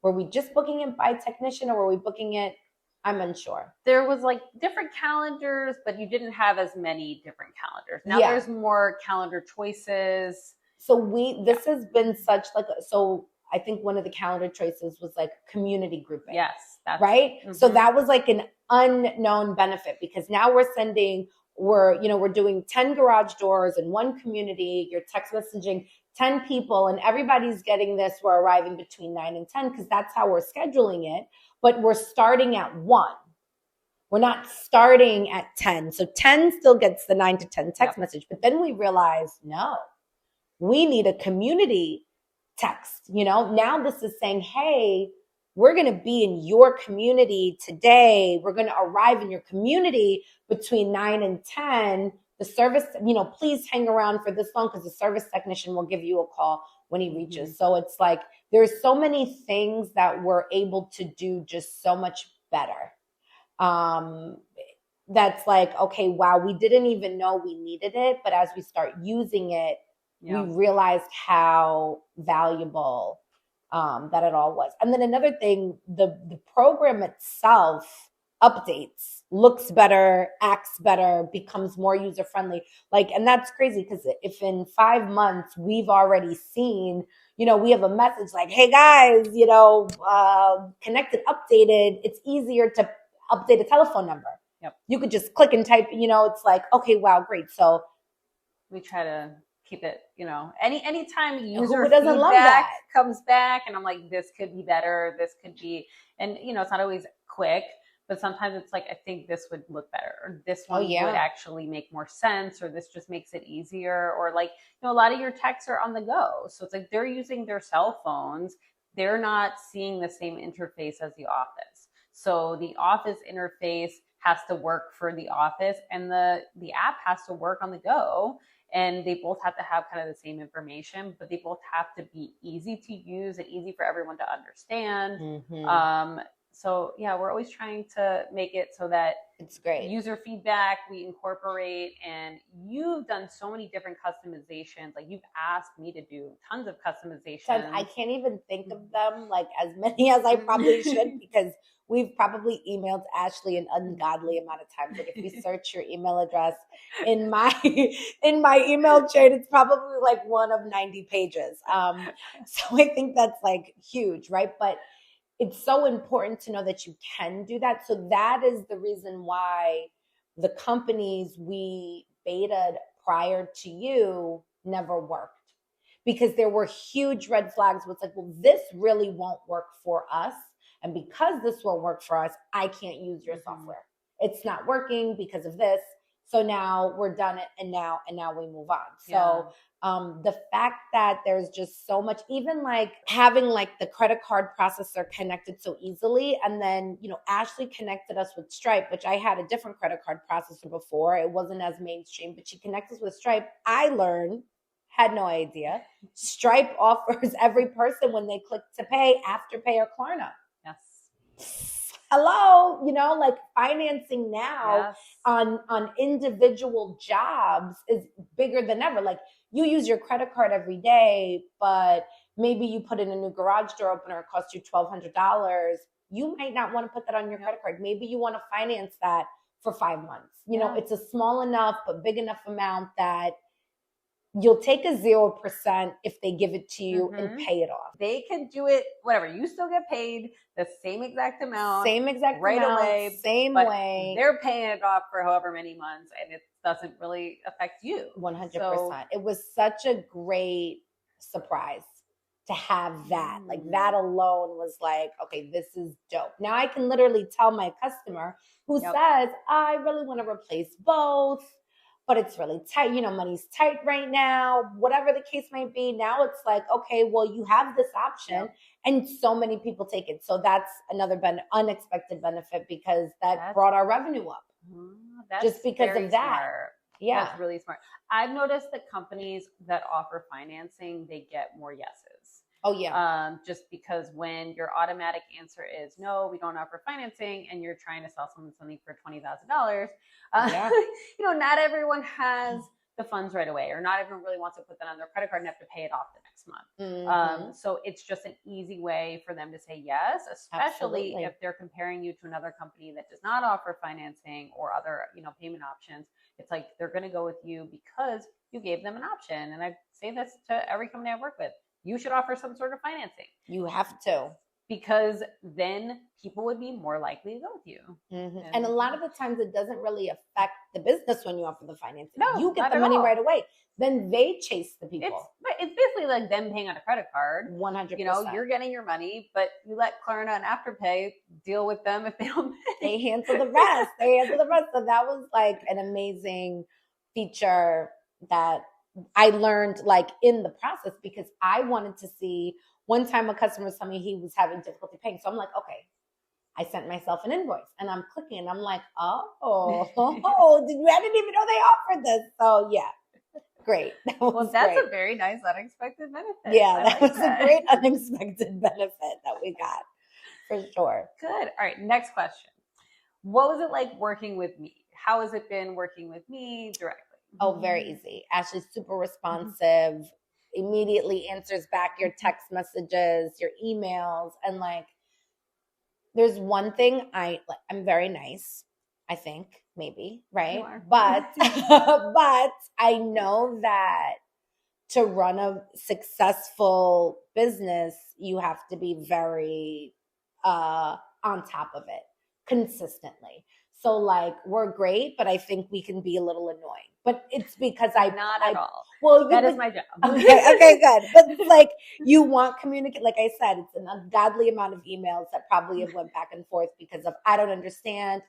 Speaker 2: were we just booking it by technician or were we booking it? I'm unsure.
Speaker 3: There was like different calendars, but you didn't have as many different calendars. Now there's more calendar choices.
Speaker 2: So this has been such like, so I think one of the calendar choices was like community grouping.
Speaker 3: Yes. That's
Speaker 2: right. Mm-hmm. So that was like an unknown benefit because now we're doing 10 garage doors in one community. You're text messaging 10 people and everybody's getting this. We're arriving between 9 and 10 because that's how we're scheduling it. But we're starting at 1. We're not starting at 10. So 10 still gets the 9 to 10 text message. But then we realized, no, we need a community text. Now this is saying, hey, we're going to be in your community today. We're going to arrive in your community between 9 and 10. The service, please hang around for this long because the service technician will give you a call when he reaches. Mm-hmm. So it's like, there's so many things that we're able to do just so much better. That's like, okay, wow, we didn't even know we needed it. But as we start using it, we realized how valuable that it all was. And then another thing, the program itself updates, looks better, acts better, becomes more user-friendly. And that's crazy because if in 5 months we've already seen, we have a message like, hey guys, Connectid updated, it's easier to update a telephone number.
Speaker 3: Yep.
Speaker 2: You could just click and type, it's like, okay, wow, great. So
Speaker 3: we try to keep it, anytime user
Speaker 2: who doesn't love
Speaker 3: feedback
Speaker 2: that?
Speaker 3: comes back and I'm like, this could be better, this could be, and it's not always quick, but sometimes it's like, I think this would look better, or this one would actually make more sense, or this just makes it easier, or like, a lot of your texts are on the go. So it's like they're using their cell phones. They're not seeing the same interface as the office. So the office interface has to work for the office, and the app has to work on the go. And they both have to have kind of the same information, but they both have to be easy to use and easy for everyone to understand. Mm-hmm. So yeah, we're always trying to make it so that
Speaker 2: it's great.
Speaker 3: User feedback we incorporate, and you've done so many different customizations. Like you've asked me to do tons of customizations.
Speaker 2: I can't even think of them, like as many as I probably should, because we've probably emailed Ashley an ungodly amount of times. Like if you search your email address in my email chain, it's probably like one of 90 pages. So I think that's like huge, right? But it's so important to know that you can do that. So that is the reason why the companies we betaed prior to you never worked, because there were huge red flags. It's like, well, this really won't work for us. And because this won't work for us, I can't use your software. It's not working because of this. So now we're done it, and now we move on. So the fact that there's just so much, even like having like the credit card processor connected so easily. And then, Ashley connected us with Stripe, which I had a different credit card processor before. It wasn't as mainstream, but she connects us with Stripe. I learned, had no idea, Stripe offers every person when they click to pay, Afterpay or Klarna.
Speaker 3: Yes.
Speaker 2: Hello, like financing now on individual jobs is bigger than ever. Like you use your credit card every day, but maybe you put in a new garage door opener, it costs you $1,200. You might not want to put that on your credit card. Maybe you want to finance that for 5 months. It's a small enough but big enough amount that you'll take a 0% if they give it to you and pay it off.
Speaker 3: They can do it, whatever. You still get paid the same exact amount. Right away.
Speaker 2: Same way.
Speaker 3: They're paying it off for however many months, and it doesn't really affect you.
Speaker 2: 100%. So, it was such a great surprise to have that. Like that alone was like, okay, this is dope. Now I can literally tell my customer who says, I really want to replace both, but it's really tight. money's tight right now, whatever the case might be. Now it's like, okay, well, you have this option and so many people take it. So that's another unexpected benefit, because that brought our revenue up.
Speaker 3: That's
Speaker 2: just because of that.
Speaker 3: Smart. Yeah. That's really smart. I've noticed that companies that offer financing, they get more yeses.
Speaker 2: Oh yeah.
Speaker 3: Just because when your automatic answer is no, we don't offer financing, and you're trying to sell someone something for $20,000, not everyone has the funds right away, or not everyone really wants to put that on their credit card and have to pay it off the next month. So it's just an easy way for them to say yes, especially if they're comparing you to another company that does not offer financing or other, payment options. It's like they're going to go with you because you gave them an option. And I say this to every company I work with. You should offer some sort of financing.
Speaker 2: You have to.
Speaker 3: Because then people would be more likely to go with you.
Speaker 2: And a lot of the times it doesn't really affect the business when you offer the financing.
Speaker 3: No,
Speaker 2: you get the money right away. Then they chase the people.
Speaker 3: It's basically like them paying on a credit card.
Speaker 2: 100%.
Speaker 3: You're getting your money, but you let Klarna and Afterpay deal with them if they don't pay.
Speaker 2: They handle the rest. So that was like an amazing feature that I learned like in the process, because I wanted to see. One time a customer was telling me he was having difficulty paying. So I'm like, okay, I sent myself an invoice, and I'm clicking and I'm like, I didn't even know they offered this. So yeah, great.
Speaker 3: That's a very nice unexpected benefit.
Speaker 2: Yeah, that was a great unexpected benefit that we got, for sure.
Speaker 3: Good. All right, next question. What was it like working with me? How has it been working with me directly?
Speaker 2: Oh, very easy. Ashley's super responsive. Immediately answers back your text messages, your emails, and like there's one thing I'm very nice, I think, maybe, right? But but I know that to run a successful business, you have to be very on top of it consistently. So like we're great, but I think we can be a little annoying. But it's because
Speaker 3: not at all.
Speaker 2: Well,
Speaker 3: that is my job.
Speaker 2: Okay, good. But it's like you want communicate. Like I said, it's an ungodly amount of emails that probably have went back and forth because of I don't understand.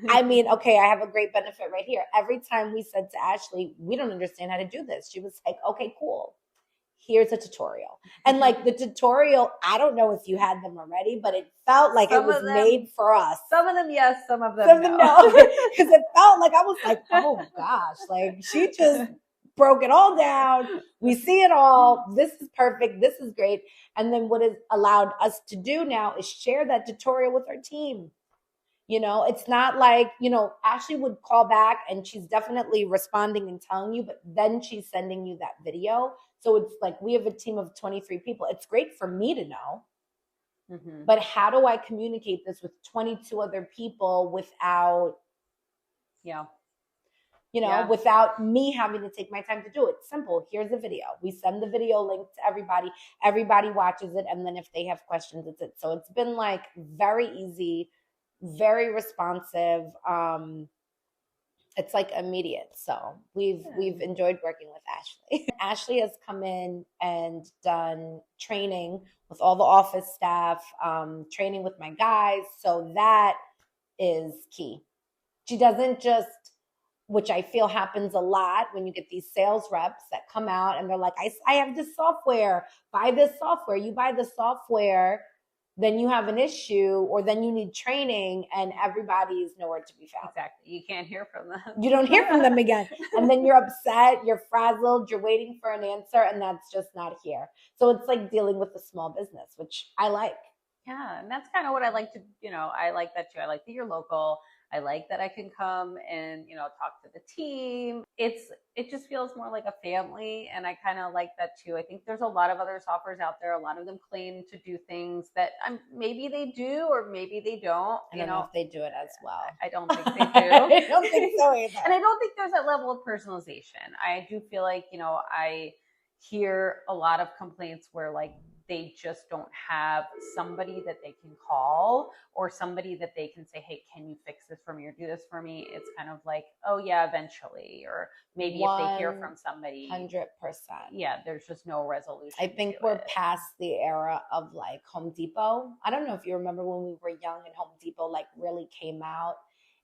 Speaker 2: I mean, okay, I have a great benefit right here. Every time we said to Ashley, we don't understand how to do this, she was like, okay, cool. Here's a tutorial. And like the tutorial, I don't know if you had them already, but it felt like it was made for us.
Speaker 3: Some of them, yes. Some of them, no.
Speaker 2: Because it felt like I was like, oh gosh, like she just broke it all down. We see it all. This is perfect. This is great. And then what it allowed us to do now is share that tutorial with our team. You know, it's not like, you know, Ashley would call back and she's definitely responding and telling you, but then she's sending you that video. So it's like we have a team of 23 people. It's great for me to know, but how do I communicate this with 22 other people without, without me having to take my time to do it? Simple. Here's a video. We send the video link to everybody. Everybody watches it. And then if they have questions, it's it. So it's been like very easy, very responsive. It's like immediate. So we've enjoyed working with Ashley. Ashley has come in and done training with all the office staff, training with my guys. So that is key. She doesn't just, which I feel happens a lot when you get these sales reps that come out and they're like, I have this software, buy this software. You buy the software, then you have an issue, or then you need training, and everybody's nowhere to be found.
Speaker 3: Exactly. You can't hear from them.
Speaker 2: You don't hear from them again. And then you're upset, you're frazzled, you're waiting for an answer, and that's just not here. So it's like dealing with a small business, which I like.
Speaker 3: Yeah, and that's kind of what I like to, I like that too. I like that you're local. I like that I can come and, talk to the team. It just feels more like a family, and I kind of like that too. I think there's a lot of other softwares out there. A lot of them claim to do things that maybe they do or maybe they don't.
Speaker 2: I don't know if they do it as well.
Speaker 3: I don't think they do.
Speaker 2: I don't think so either.
Speaker 3: And I don't think there's that level of personalization. I do feel like, I hear a lot of complaints where like they just don't have somebody that they can call or somebody that they can say, hey, can you fix this for me or do this for me? It's kind of like, oh yeah, eventually, or maybe if they hear from somebody.
Speaker 2: 100%.
Speaker 3: Yeah, there's just no resolution.
Speaker 2: I think we're past the era of like Home Depot. I don't know if you remember when we were young and Home Depot like really came out.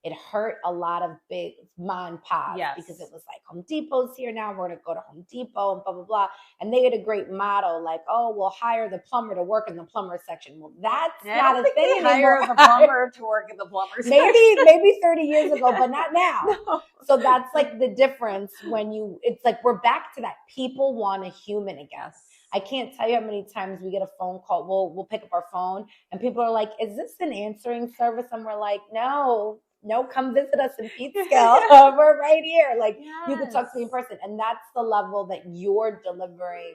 Speaker 2: It hurt a lot of big mom and pops because it was like Home Depot's here now. We're going to go to Home Depot and blah, blah, blah. And they had a great motto like, oh, we'll hire the plumber to work in the plumber section. Well, that's not a thing anymore.
Speaker 3: Hire the plumber to work in the plumber section.
Speaker 2: Maybe 30 years ago, but not now. No. So that's like the difference when it's like we're back to that. People want a human again. I can't tell you how many times we get a phone call. We'll pick up our phone and people are like, is this an answering service? And we're like, no, come visit us in Peekskill. We're right here. Like you could talk to me in person. And that's the level that you're delivering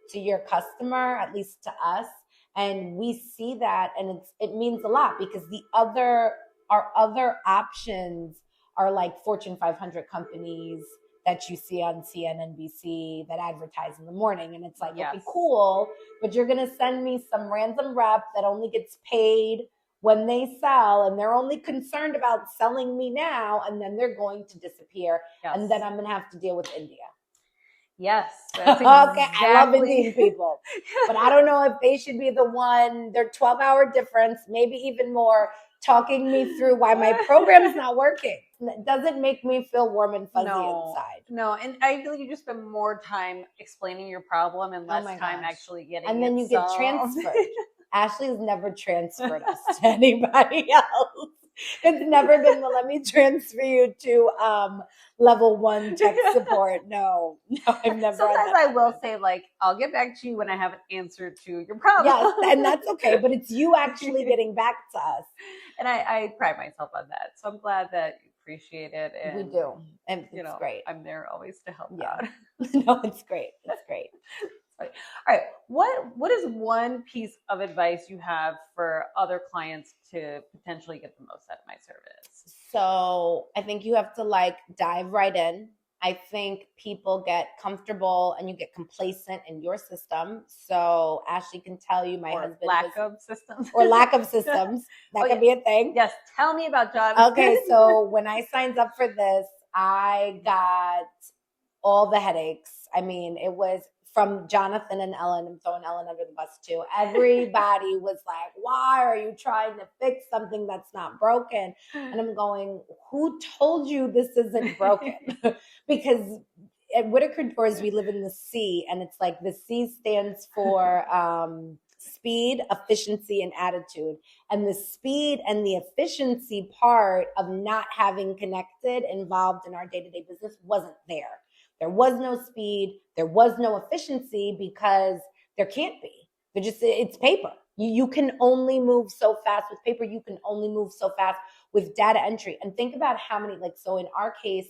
Speaker 2: to your customer, at least to us. And we see that, and it means a lot because our other options are like Fortune 500 companies that you see on CNBC that advertise in the morning. And it's like, okay, cool, but you're going to send me some random rep that only gets paid when they sell, and they're only concerned about selling me now, and then they're going to disappear. And then I'm going to have to deal with India.
Speaker 3: Yes.
Speaker 2: That's exactly. Okay, I love Indian people, but I don't know if they should be the one, their 12-hour difference, maybe even more, talking me through why my program's not working. It doesn't make me feel warm and fuzzy inside.
Speaker 3: No, and I feel like you just spend more time explaining your problem and less time actually getting
Speaker 2: and then you get transferred. Ashley has never transferred us to anybody else. It's never been, well, let me transfer you to level 1 tech support. No, I've never. Sometimes
Speaker 3: I will say, like, I'll get back to you when I have an answer to your problem.
Speaker 2: Yes, and that's okay, but it's you actually getting back to us.
Speaker 3: And I pride myself on that. So I'm glad that you appreciate it. And,
Speaker 2: we do. And it's great.
Speaker 3: I'm there always to help out.
Speaker 2: No, it's great. It's great.
Speaker 3: All right. What is one piece of advice you have for other clients to potentially get the most out of my service?
Speaker 2: So I think you have to dive right in. I think people get comfortable and you get complacent in your system. So Ashley can tell you my husband
Speaker 3: lack of systems.
Speaker 2: Or lack of systems. That could be a thing.
Speaker 3: Yes, tell me about John.
Speaker 2: Okay, so when I signed up for this, I got all the headaches. I mean, it was from Jonathan and Ellen. I'm throwing Ellen under the bus too. Everybody was like, why are you trying to fix something that's not broken? And I'm going, who told you this isn't broken? Because at Whitaker Doors, we live in the C, and it's like the C stands for speed, efficiency, and attitude. And the speed and the efficiency part of not having Connectid involved in our day-to-day business wasn't there. There was no speed. There was no efficiency because there can't be. It's paper. You can only move so fast with paper. You can only move so fast with data entry. And think about how many, so in our case,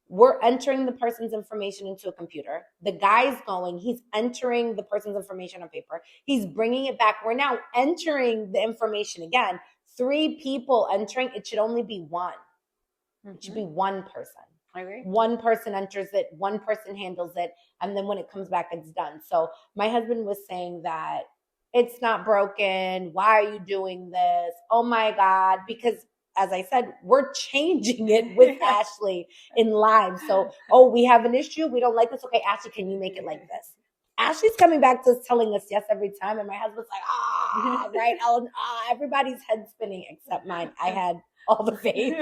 Speaker 2: we're entering the person's information into a computer. The guy's he's entering the person's information on paper. He's bringing it back. We're now entering the information again. 3 people entering. It should only be one. It should be one person.
Speaker 3: I agree.
Speaker 2: One person enters it, one person handles it, and then when it comes back, it's done. So my husband was saying that it's not broken. Why are you doing this? Oh my God. Because as I said, we're changing it with Ashley in live. So, we have an issue. We don't like this. Okay, Ashley, can you make it like this? Ashley's coming back to us telling us yes every time. And my husband's like, right? Ellen, everybody's head spinning except mine. I had all the faith.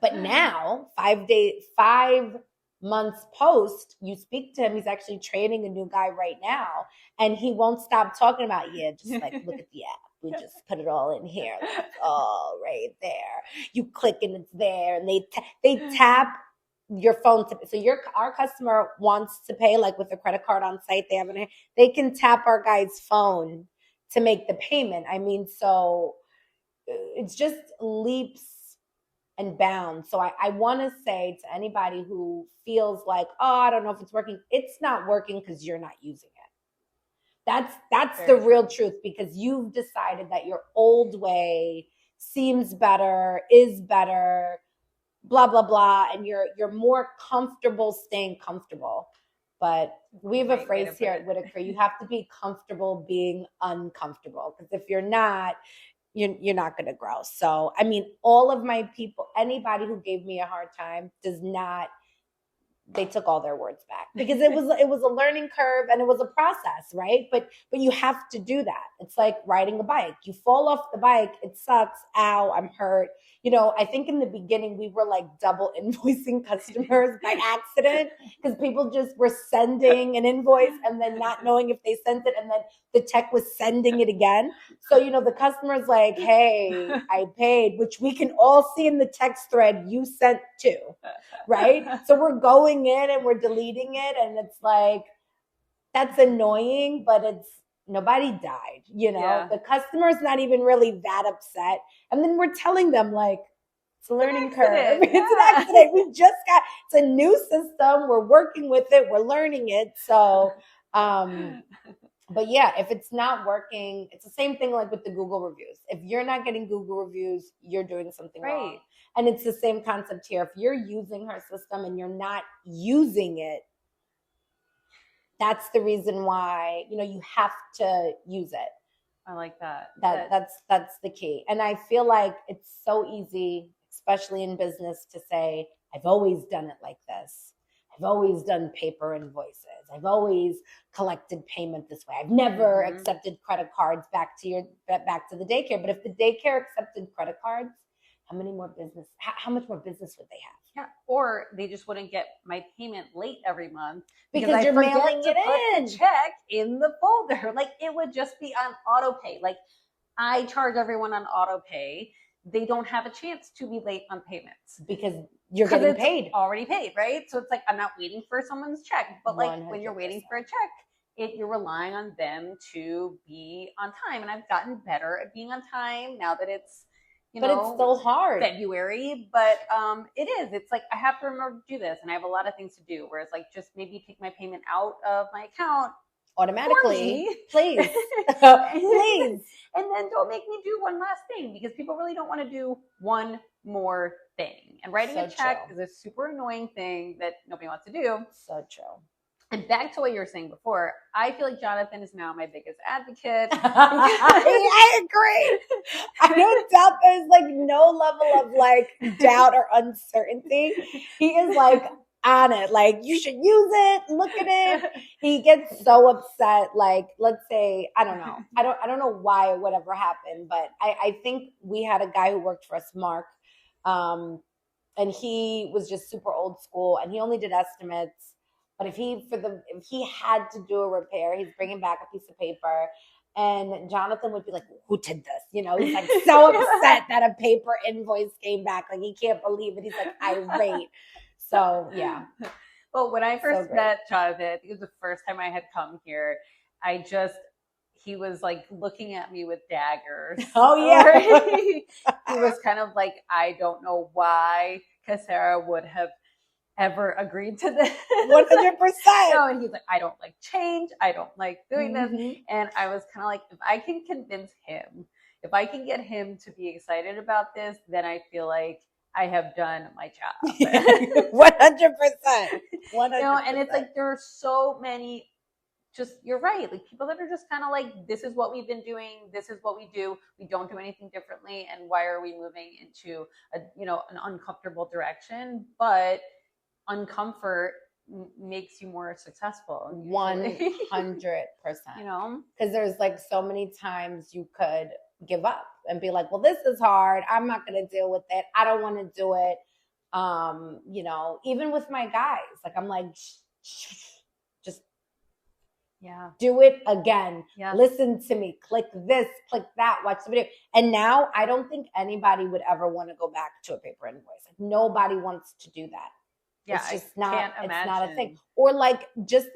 Speaker 2: But now, 5 months post, you speak to him. He's actually training a new guy right now. And he won't stop talking about, just look at the app. We just put it all in here. It's all right there. You click and it's there. And they tap your phone. So our customer wants to pay with a credit card on site. They can tap our guy's phone to make the payment. I mean, so it's just leaps and bounds. So I want to say to anybody who feels like, I don't know if it's working. It's not working because you're not using it. That's the real truth, because you've decided that your old way seems better, is better, blah, blah, blah. And you're more comfortable staying comfortable. But we have a phrase here at Whitaker, you have to be comfortable being uncomfortable. Because if you're not, you're not going to grow. So, I mean, all of my people, anybody who gave me a hard time they took all their words back, because it was a learning curve and it was a process, right? But you have to do that. It's like riding a bike. You fall off the bike, it sucks. Ow, I'm hurt. I think in the beginning we were double invoicing customers by accident, because people just were sending an invoice and then not knowing if they sent it, and then the tech was sending it again. So, the customer's like, hey, I paid, which we can all see in the text thread you sent to, right? So we're going in and we're deleting it, and it's that's annoying, but nobody died, Yeah. The customer's not even really that upset. And then we're telling them it's a learning curve. It's an accident. It's a new system. We're working with it. We're learning it. So, but yeah, if it's not working, it's the same thing with the Google reviews. If you're not getting Google reviews, you're doing something wrong. And it's the same concept here. If you're using her system and you're not using it, that's the reason why, you have to use it.
Speaker 3: I like that.
Speaker 2: That's the key. And I feel like it's so easy, especially in business, to say, I've always done it like this. I've always done paper invoices. I've always collected payment this way. I've never accepted credit cards back to the daycare. But if the daycare accepted credit cards, how much more business would they have?
Speaker 3: Yeah, or they just wouldn't get my payment late every month
Speaker 2: because you're mailing it in.
Speaker 3: Put the check in the folder. It would just be on auto pay. I charge everyone on auto pay. They don't have a chance to be late on payments
Speaker 2: because you're getting paid.
Speaker 3: Already paid, right? So it's I'm not waiting for someone's check. But 100%. When you're waiting for a check, you're relying on them to be on time. And I've gotten better at being on time now that it's
Speaker 2: but it's still hard.
Speaker 3: February, but it is. It's I have to remember to do this, and I have a lot of things to do. Whereas just maybe take my payment out of my account
Speaker 2: automatically, please,
Speaker 3: please, and then don't make me do one last thing, because people really don't want to do one more thing. thing. And writing a check is a super annoying thing that nobody wants to do.
Speaker 2: So true.
Speaker 3: And back to what you were saying before, I feel like Jonathan is now my biggest advocate.
Speaker 2: I agree. I don't doubt there's like no level of like doubt or uncertainty. He is like on it. Like, you should use it. Look at it. He gets so upset. Like, let's say, I don't know. I don't know why or whatever happened, but I think we had a guy who worked for us, Mark, and he was just super old school and he only did estimates. But if he had to do a repair, he's bringing back a piece of paper, and Jonathan would be like, "Who did this?" You know, he's like so upset that a paper invoice came back, like he can't believe it. He's like irate. So yeah.
Speaker 3: Well, when I first met Jonathan, I think it was the first time I had come here. He was like looking at me with daggers.
Speaker 2: Oh yeah.
Speaker 3: He was kind of like, I don't know why Casarra would have ever agreed to this.
Speaker 2: 100%.
Speaker 3: No, and he's like, I don't like change. I don't like doing this. And I was kind of like, if I can convince him, if I can get him to be excited about this, then I feel like I have done my job.
Speaker 2: 100%. 100%.
Speaker 3: And it's like, there are so many, just, you're right. Like people that are just kind of like, this is what we've been doing. This is what we do. We don't do anything differently. And why are we moving into an uncomfortable direction? But uncomfort makes you more successful.
Speaker 2: 100%. Because there's like so many times you could give up and be like, well, this is hard. I'm not going to deal with it. I don't want to do it. Even with my guys, like I'm like, just do it again. Yeah. Listen to me. Click this, click that, watch the video. And now I don't think anybody would ever want to go back to a paper invoice. Like nobody wants to do that.
Speaker 3: Yeah,
Speaker 2: it's just not a thing. Or like just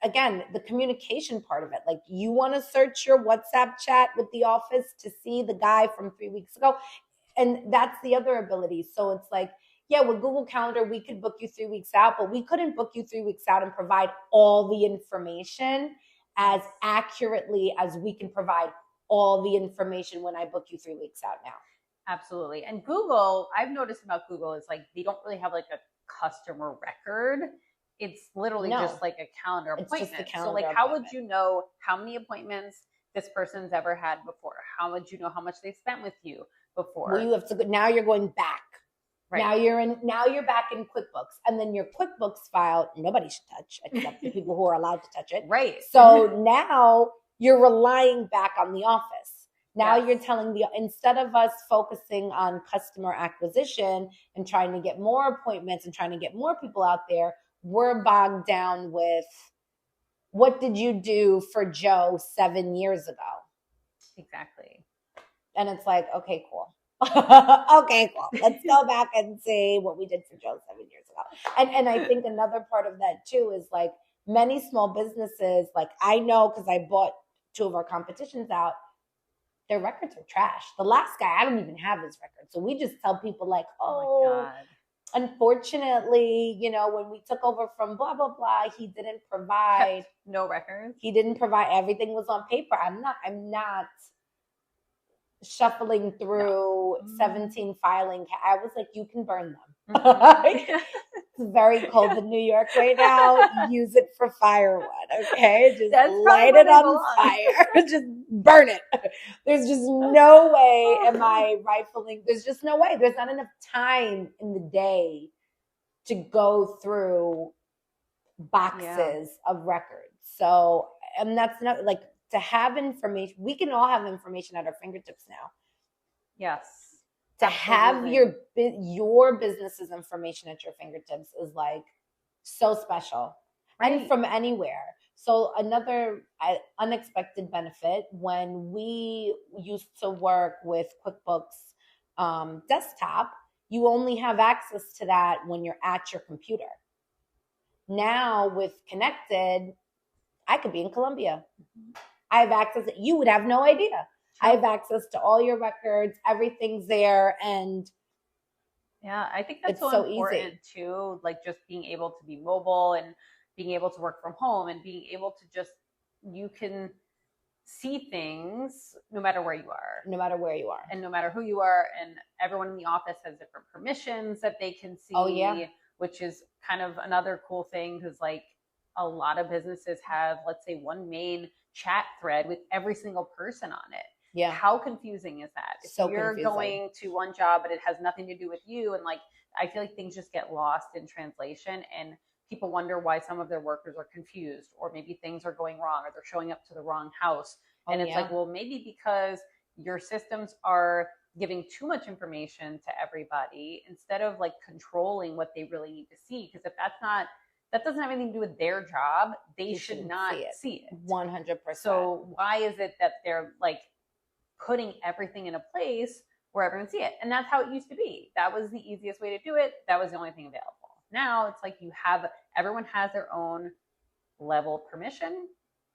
Speaker 2: the communication part of it. Like you want to search your WhatsApp chat with the office to see the guy from 3 weeks ago. And that's the other ability. So it's like, yeah, with Google Calendar, we could book you 3 weeks out, but we couldn't book you 3 weeks out and provide all the information as accurately as we can provide all the information when I book you 3 weeks out now.
Speaker 3: Absolutely. And Google, I've noticed about Google is like, they don't really have like a customer record. It's literally just like a calendar appointment. So like, how would you know how many appointments this person's ever had before? How would you know how much they spent with you before?
Speaker 2: Well, you have to go, now you're going back. Right. Now you're back in QuickBooks, and then your QuickBooks file, nobody should touch except the people who are allowed to touch it.
Speaker 3: Right.
Speaker 2: So now you're relying back on the office. Now you're telling instead of us focusing on customer acquisition and trying to get more appointments and trying to get more people out there, we're bogged down with what did you do for Joe 7 years ago?
Speaker 3: Exactly.
Speaker 2: And it's like, okay, cool. Okay, cool. Let's go back and see what we did for Joe 7 years ago. And I think another part of that too is like many small businesses, like I know because I bought 2 of our competitions out, their records are trash. The last guy, I don't even have his record. So we just tell people like, oh unfortunately, when we took over from blah, blah, blah, he didn't provide.
Speaker 3: No records.
Speaker 2: He didn't provide. Everything was on paper. I'm not shuffling through 17 filing. I was like, you can burn them. It's very cold in New York right now. Use it for firewood, okay? Just light it on fire. Just burn it. There's just no way am I rifling. There's just no way. There's not enough time in the day to go through boxes of records. So, and that's not like, to have information, we can all have information at our fingertips now.
Speaker 3: Yes.
Speaker 2: To have your business's information at your fingertips is like so special. Right. And from anywhere. So another unexpected benefit, when we used to work with QuickBooks Desktop, you only have access to that when you're at your computer. Now with Connectid, I could be in Colombia. I have access. You would have no idea. I have access to all your records. Everything's there. And
Speaker 3: yeah, I think that's so important too. Like just being able to be mobile and being able to work from home and being able to just, you can see things no matter where you are.
Speaker 2: No matter where you are.
Speaker 3: And no matter who you are. And everyone in the office has different permissions that they can see.
Speaker 2: Oh, yeah.
Speaker 3: Which is kind of another cool thing because like a lot of businesses have, let's say, one main chat thread with every single person on it.
Speaker 2: Yeah.
Speaker 3: How confusing is that? If you're going to one job, but it has nothing to do with you. And like, I feel like things just get lost in translation and people wonder why some of their workers are confused or maybe things are going wrong or they're showing up to the wrong house. And it's like, well, maybe because your systems are giving too much information to everybody instead of like controlling what they really need to see. Because if that doesn't have anything to do with their job, they should not see it.
Speaker 2: 100%.
Speaker 3: So why is it that they're like putting everything in a place where everyone see it? And that's how it used to be. That was the easiest way to do it. That was the only thing available. Now it's like everyone has their own level of permission,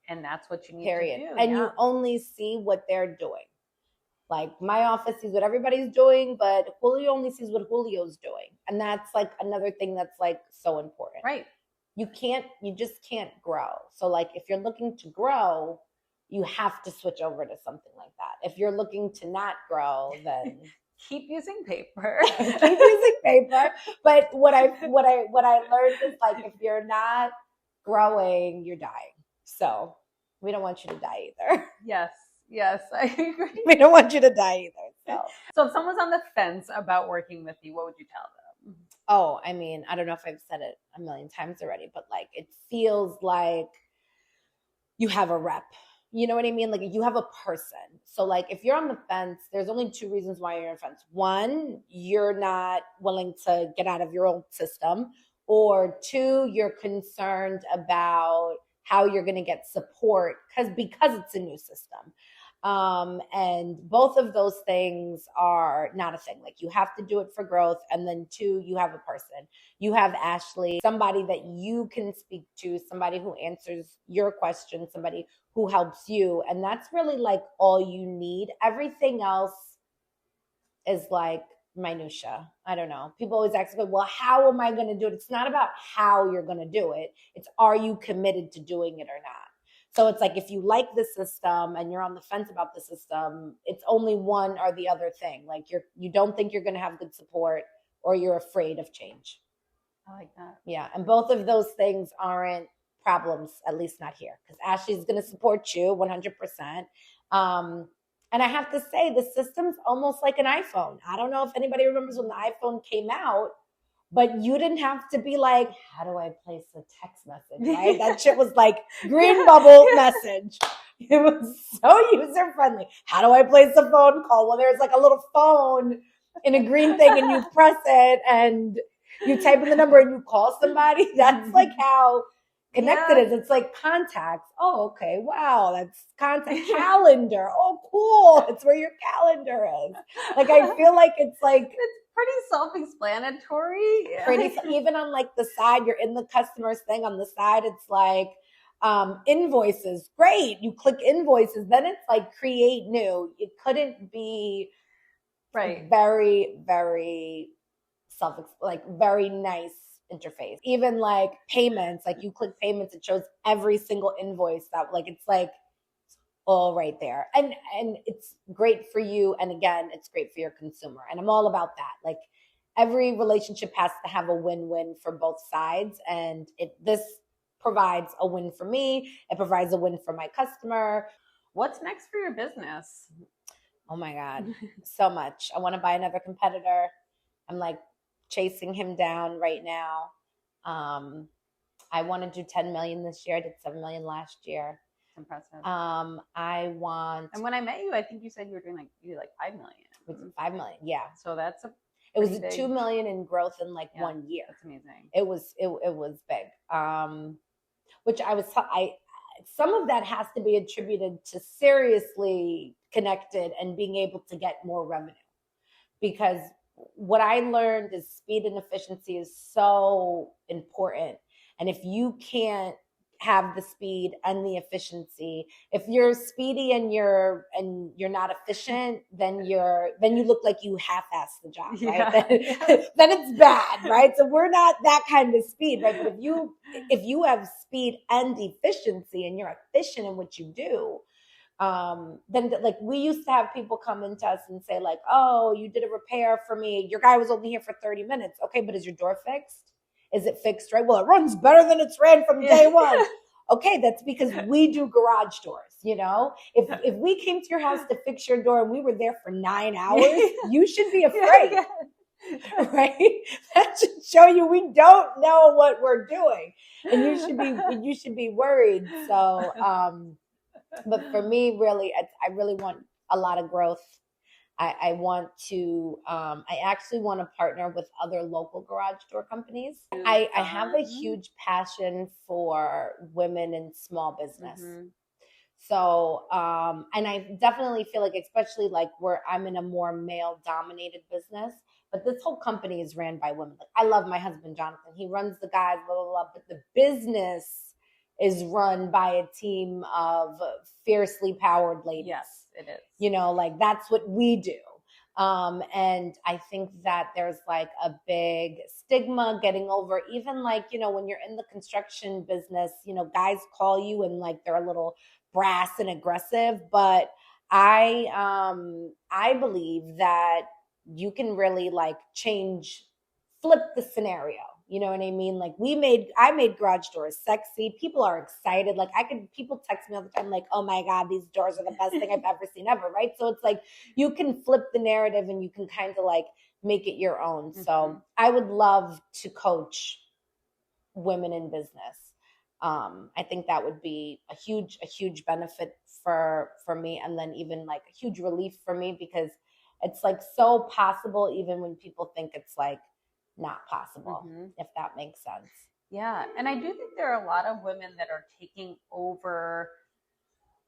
Speaker 3: and that's what you need to do.
Speaker 2: And you only see what they're doing. Like my office sees what everybody's doing, but Julio only sees what Julio's doing. And that's like another thing that's like so important.
Speaker 3: Right.
Speaker 2: You just can't grow. So like if you're looking to grow, you have to switch over to something like that. If you're looking to not grow, then
Speaker 3: keep using paper.
Speaker 2: Keep using paper. But what I learned is like if you're not growing, you're dying. So we don't want you to die either.
Speaker 3: Yes, I agree.
Speaker 2: We don't want you to die either.
Speaker 3: So if someone's on the fence about working with you, what would you tell them?
Speaker 2: Oh, I mean, I don't know if I've said it a million times already, but like it feels like you have a rep. You know what I mean? Like you have a person. So like if you're on the fence, there's only two reasons why you're on the fence. One, you're not willing to get out of your old system. Or two, you're concerned about how you're going to get support because it's a new system. And both of those things are not a thing. Like you have to do it for growth. And then two, you have a person. You have Ashley, somebody that you can speak to, somebody who answers your questions, somebody who helps you. And that's really like all you need. Everything else is like minutia. I don't know. People always ask me, well, how am I going to do it? It's not about how you're going to do it. It's are you committed to doing it or not? So it's like if you like the system and you're on the fence about the system, it's only one or the other thing. Like you don't think you're going to have good support or you're afraid of change.
Speaker 3: I like that.
Speaker 2: Yeah. And both of those things aren't problems, at least not here, because Ashley's going to support you 100%. And I have to say, the system's almost like an iPhone. I don't know if anybody remembers when the iPhone came out, but you didn't have to be like, how do I place a text message, right? That shit was like green bubble message. It was so user-friendly. How do I place a phone call? Well, there's like a little phone in a green thing and you press it and you type in the number and you call somebody. That's like how Connectid is. It's like contacts. Oh, okay. Wow. That's contact. Calendar. Oh, cool. It's where your calendar is. Like, I feel like it's like.
Speaker 3: It's pretty self-explanatory.
Speaker 2: Even on like the side, you're in the customer's thing on the side. It's like invoices. Great. You click invoices. Then it's like create new. It couldn't be very, very very nice interface. Even like payments, like you click payments, it shows every single invoice that like it's like all right there. And it's great for you. And again, it's great for your consumer. And I'm all about that. Like every relationship has to have a win-win for both sides. And this provides a win for me. It provides a win for my customer.
Speaker 3: What's next for your business?
Speaker 2: Oh my God, so much. I want to buy another competitor. I'm like chasing him down right now. I want to do 10 million this year. I did 7 million last year.
Speaker 3: Impressive.
Speaker 2: I want.
Speaker 3: And when I met you, I think you said you did like 5 million.
Speaker 2: We did 5 million. Yeah.
Speaker 3: So that's
Speaker 2: it was 2 million in growth in like 1 year.
Speaker 3: That's amazing.
Speaker 2: It was big. Which some of that has to be attributed to seriously Connectid and being able to get more revenue, because what I learned is speed and efficiency is so important. And if you can't have the speed and the efficiency, if you're speedy and you're not efficient, then you look like you half-assed the job, right? Then it's bad, right? So we're not that kind of speed, right? But if you have speed and efficiency and you're efficient in what you do, Then like we used to have people come into us and say like, oh, you did a repair for me. Your guy was only here for 30 minutes. Okay, but is your door fixed? Is it fixed right? Well, it runs better than it's ran from day one. Okay, that's because we do garage doors, you know? If we came to your house to fix your door and we were there for 9 hours, you should be afraid. Right? That should show you we don't know what we're doing. And you should be worried. So but for me, really, I really want a lot of growth. I want to, I actually want to partner with other local garage door companies. I have a huge passion for women in small business. Mm-hmm. So, and I definitely feel like, especially like where I'm in a more male dominated business, but this whole company is ran by women. Like I love my husband, Jonathan. He runs the guys, blah, blah, blah, but the business is run by a team of fiercely powered ladies.
Speaker 3: Yes, it is.
Speaker 2: You know, like that's what we do. And I think that there's like a big stigma getting over, even like, you know, when you're in the construction business, you know, guys call you and like they're a little brass and aggressive, but I believe that you can really like flip the scenario. You know what I mean? Like I made garage doors sexy. People are excited. Like people text me all the time like, oh my God, these doors are the best thing I've ever seen ever. Right. So it's like, you can flip the narrative and you can kind of like make it your own. Mm-hmm. So I would love to coach women in business. I think that would be a huge benefit for me. And then even like a huge relief for me, because it's like so possible, even when people think it's like not possible, mm-hmm. if that makes sense.
Speaker 3: Yeah. And I do think there are a lot of women that are taking over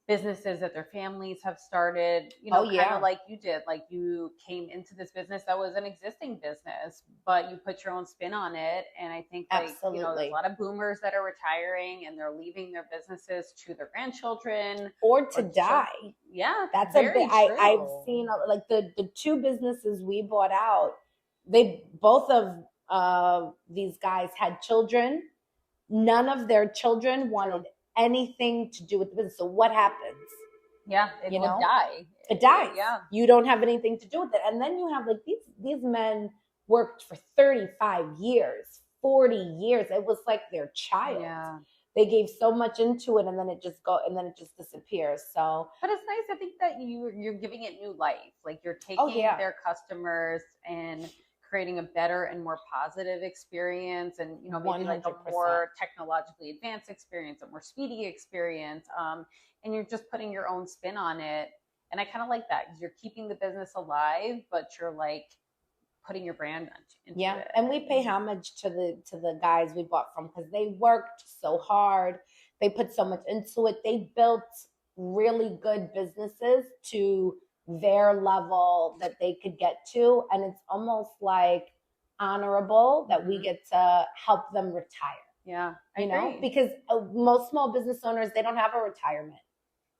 Speaker 3: businesses that their families have started, you know, kind of like you did. Like you came into this business that was an existing business, but you put your own spin on it. And I think like, you know, there's a lot of boomers that are retiring and they're leaving their businesses to their grandchildren.
Speaker 2: Or to die.
Speaker 3: Yeah.
Speaker 2: That's a bit, I've seen like the two businesses we bought out, both of these guys had children. None of their children wanted anything to do with the business. So what happens?
Speaker 3: Yeah, it will die.
Speaker 2: It dies.
Speaker 3: Yeah.
Speaker 2: You don't have anything to do with it. And then you have like these men worked for 35 years, 40 years. It was like their child.
Speaker 3: Yeah.
Speaker 2: They gave so much into it and then it just disappears. So,
Speaker 3: but it's nice. I think that you're giving it new life. Like you're taking their customers and creating a better and more positive experience, and you know, maybe 100%. Like a more technologically advanced experience, a more speedy experience, and you're just putting your own spin on it. And I kind of like that, because you're keeping the business alive, but you're like putting your brand into it.
Speaker 2: And we pay homage to the guys we bought from, because they worked so hard, they put so much into it, they built really good businesses to their level that they could get to, and it's almost like honorable that we get to help them retire.
Speaker 3: Yeah,
Speaker 2: you know, because most small business owners, they don't have a retirement.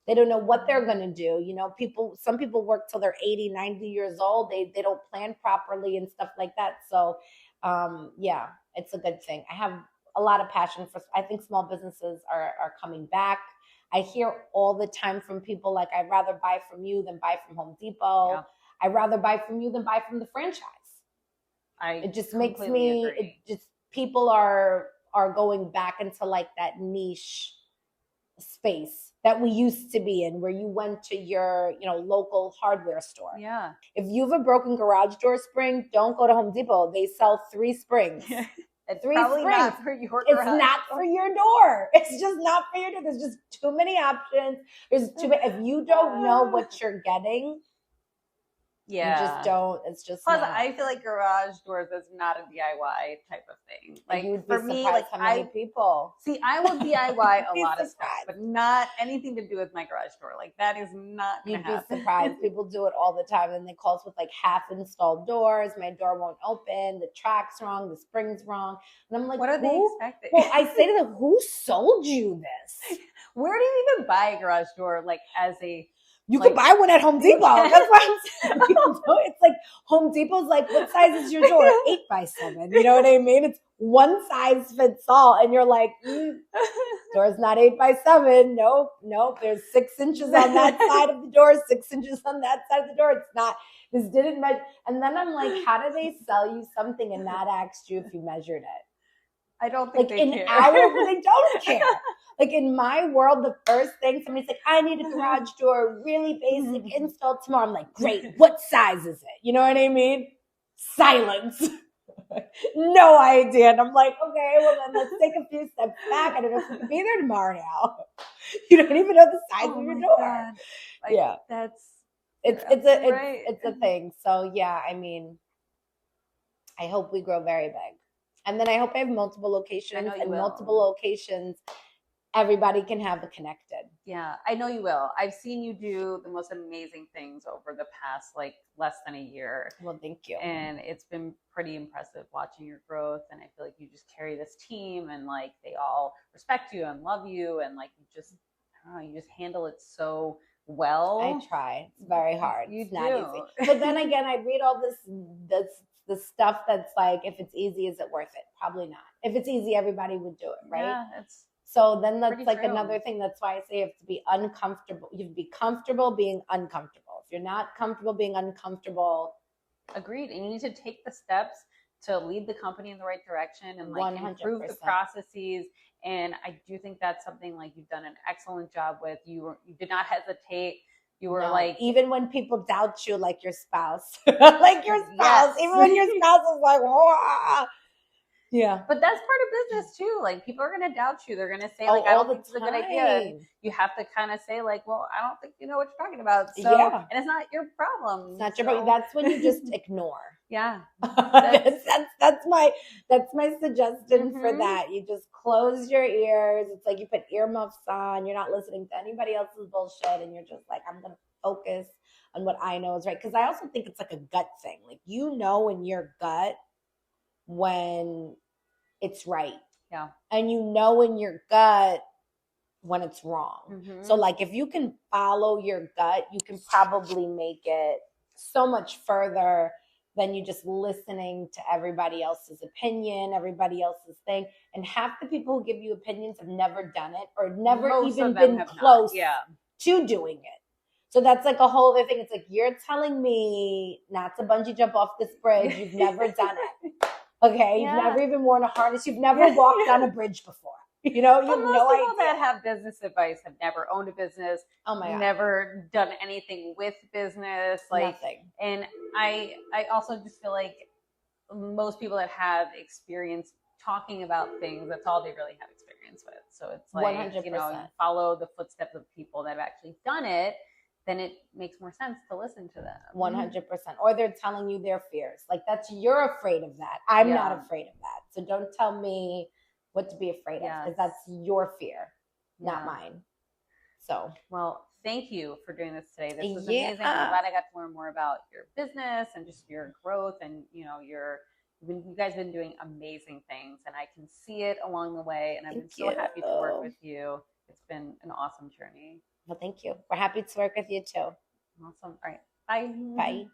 Speaker 2: They don't know what they're going to do. You know, some people work till they're 80, 90 years old. They don't plan properly and stuff like that. So, it's a good thing. I have a lot of passion I think small businesses are coming back. I hear all the time from people like, I'd rather buy from you than buy from Home Depot. Yeah. I'd rather buy from you than buy from the franchise. It just makes me, agree. People are going back into like that niche space that we used to be in, where you went to your, local hardware store.
Speaker 3: Yeah.
Speaker 2: If you have a broken garage door spring, don't go to Home Depot. They sell 3 springs.
Speaker 3: It's probably not for your garage.
Speaker 2: It's not for your door. It's just not for your door. There's just too many options. There's too many. If you don't know what you're getting, you just don't. It's just
Speaker 3: Plus,
Speaker 2: not.
Speaker 3: I feel like garage doors is not a DIY type of thing. Like
Speaker 2: you would be
Speaker 3: for
Speaker 2: surprised
Speaker 3: me, like
Speaker 2: how many people.
Speaker 3: See, I will DIY a lot of stuff, but not anything to do with my garage door. Like that is not going to happen.
Speaker 2: You'd be surprised. People do it all the time, and they call us with like half installed doors. My door won't open. The track's wrong. The spring's wrong. And I'm like,
Speaker 3: what are they expecting?
Speaker 2: Well, I say to them, who sold you this?
Speaker 3: Where do you even buy a garage door? Like as a
Speaker 2: You could buy one at Home Depot. That's what I'm saying. It's like Home Depot's like, what size is your door? 8x7. You know what I mean? It's one size fits all. And you're like, door's not 8x7. Nope. There's 6 inches on that side of the door, 6 inches on that side of the door. It's not, this didn't measure. And then I'm like, how do they sell you something and not ask you if you measured it?
Speaker 3: I don't think
Speaker 2: like they don't care. Like in my world, the first thing somebody's like, I need a garage door, really basic install tomorrow. I'm like, great. What size is it? You know what I mean? Silence. No idea. And I'm like, okay, well then let's take a few steps back. I don't know if we can be there tomorrow now. You don't even know the size of your door.
Speaker 3: Yeah.
Speaker 2: It's a thing. So yeah, I mean, I hope we grow very big. And then I hope I have multiple locations multiple locations. Everybody can have the Connectid.
Speaker 3: Yeah, I know you will. I've seen you do the most amazing things over the past like less than a year.
Speaker 2: Well, thank you.
Speaker 3: And it's been pretty impressive watching your growth. And I feel like you just carry this team and like they all respect you and love you. And like you just, I don't know, you just handle it so well.
Speaker 2: I try. It's very hard.
Speaker 3: It's
Speaker 2: not easy. But then again, I read all the stuff that's like, if it's easy, is it worth it? Probably not. If it's easy, everybody would do it, right?
Speaker 3: Yeah,
Speaker 2: so then that's like
Speaker 3: true.
Speaker 2: Another thing. That's why I say you have to be uncomfortable. You have to be comfortable being uncomfortable. If you're not comfortable being uncomfortable.
Speaker 3: Agreed. And you need to take the steps to lead the company in the right direction and like
Speaker 2: 100%.
Speaker 3: improve the processes. And I do think that's something like you've done an excellent job with. You did not hesitate. You were like,
Speaker 2: even when people doubt you, like your spouse, even when your spouse is like, whoa. Yeah.
Speaker 3: But that's part of business too. Like people are going to doubt you. They're going to say like, I don't think it's a good idea. And you have to kind of say like, well, I don't think you know what you're talking about. So, and it's not your problem.
Speaker 2: It's not your problem. That's when you just ignore.
Speaker 3: Yeah.
Speaker 2: That's my suggestion for that. You just close your ears. It's like you put earmuffs on. You're not listening to anybody else's bullshit. And you're just like, I'm going to focus on what I know is right. Because I also think it's like a gut thing. Like, you know, in your gut when it's right.
Speaker 3: Yeah.
Speaker 2: And you know in your gut when it's wrong. Mm-hmm. So like if you can follow your gut, you can probably make it so much further than you just listening to everybody else's opinion, everybody else's thing. And half the people who give you opinions have never done it or never even been close to doing it. So that's like a whole other thing. It's like, you're telling me not to bungee jump off this bridge. You've never done it. Okay, you've never even worn a harness. You've never walked on a bridge before. You know, you have no idea.
Speaker 3: People that have business advice have never owned a business.
Speaker 2: Oh my God.
Speaker 3: Never done anything with business. Like
Speaker 2: nothing.
Speaker 3: And I also just feel like most people that have experience talking about things, that's all they really have experience with. So it's like,
Speaker 2: 100%.
Speaker 3: You know, you follow the footsteps of people that have actually done it, then it makes more sense to listen to them.
Speaker 2: 100%. Or they're telling you their fears. Like you're afraid of that. I'm not afraid of that. So don't tell me what to be afraid of, because that's your fear, not mine. So,
Speaker 3: well, thank you for doing this today. This was amazing. I'm glad I got to learn more about your business and just your growth, and you know, you guys have been doing amazing things, and I can see it along the way. And I've been so happy to work with you. It's been an awesome journey.
Speaker 2: Well, thank you. We're happy to work with you too.
Speaker 3: Awesome. All right. Bye.
Speaker 2: Bye.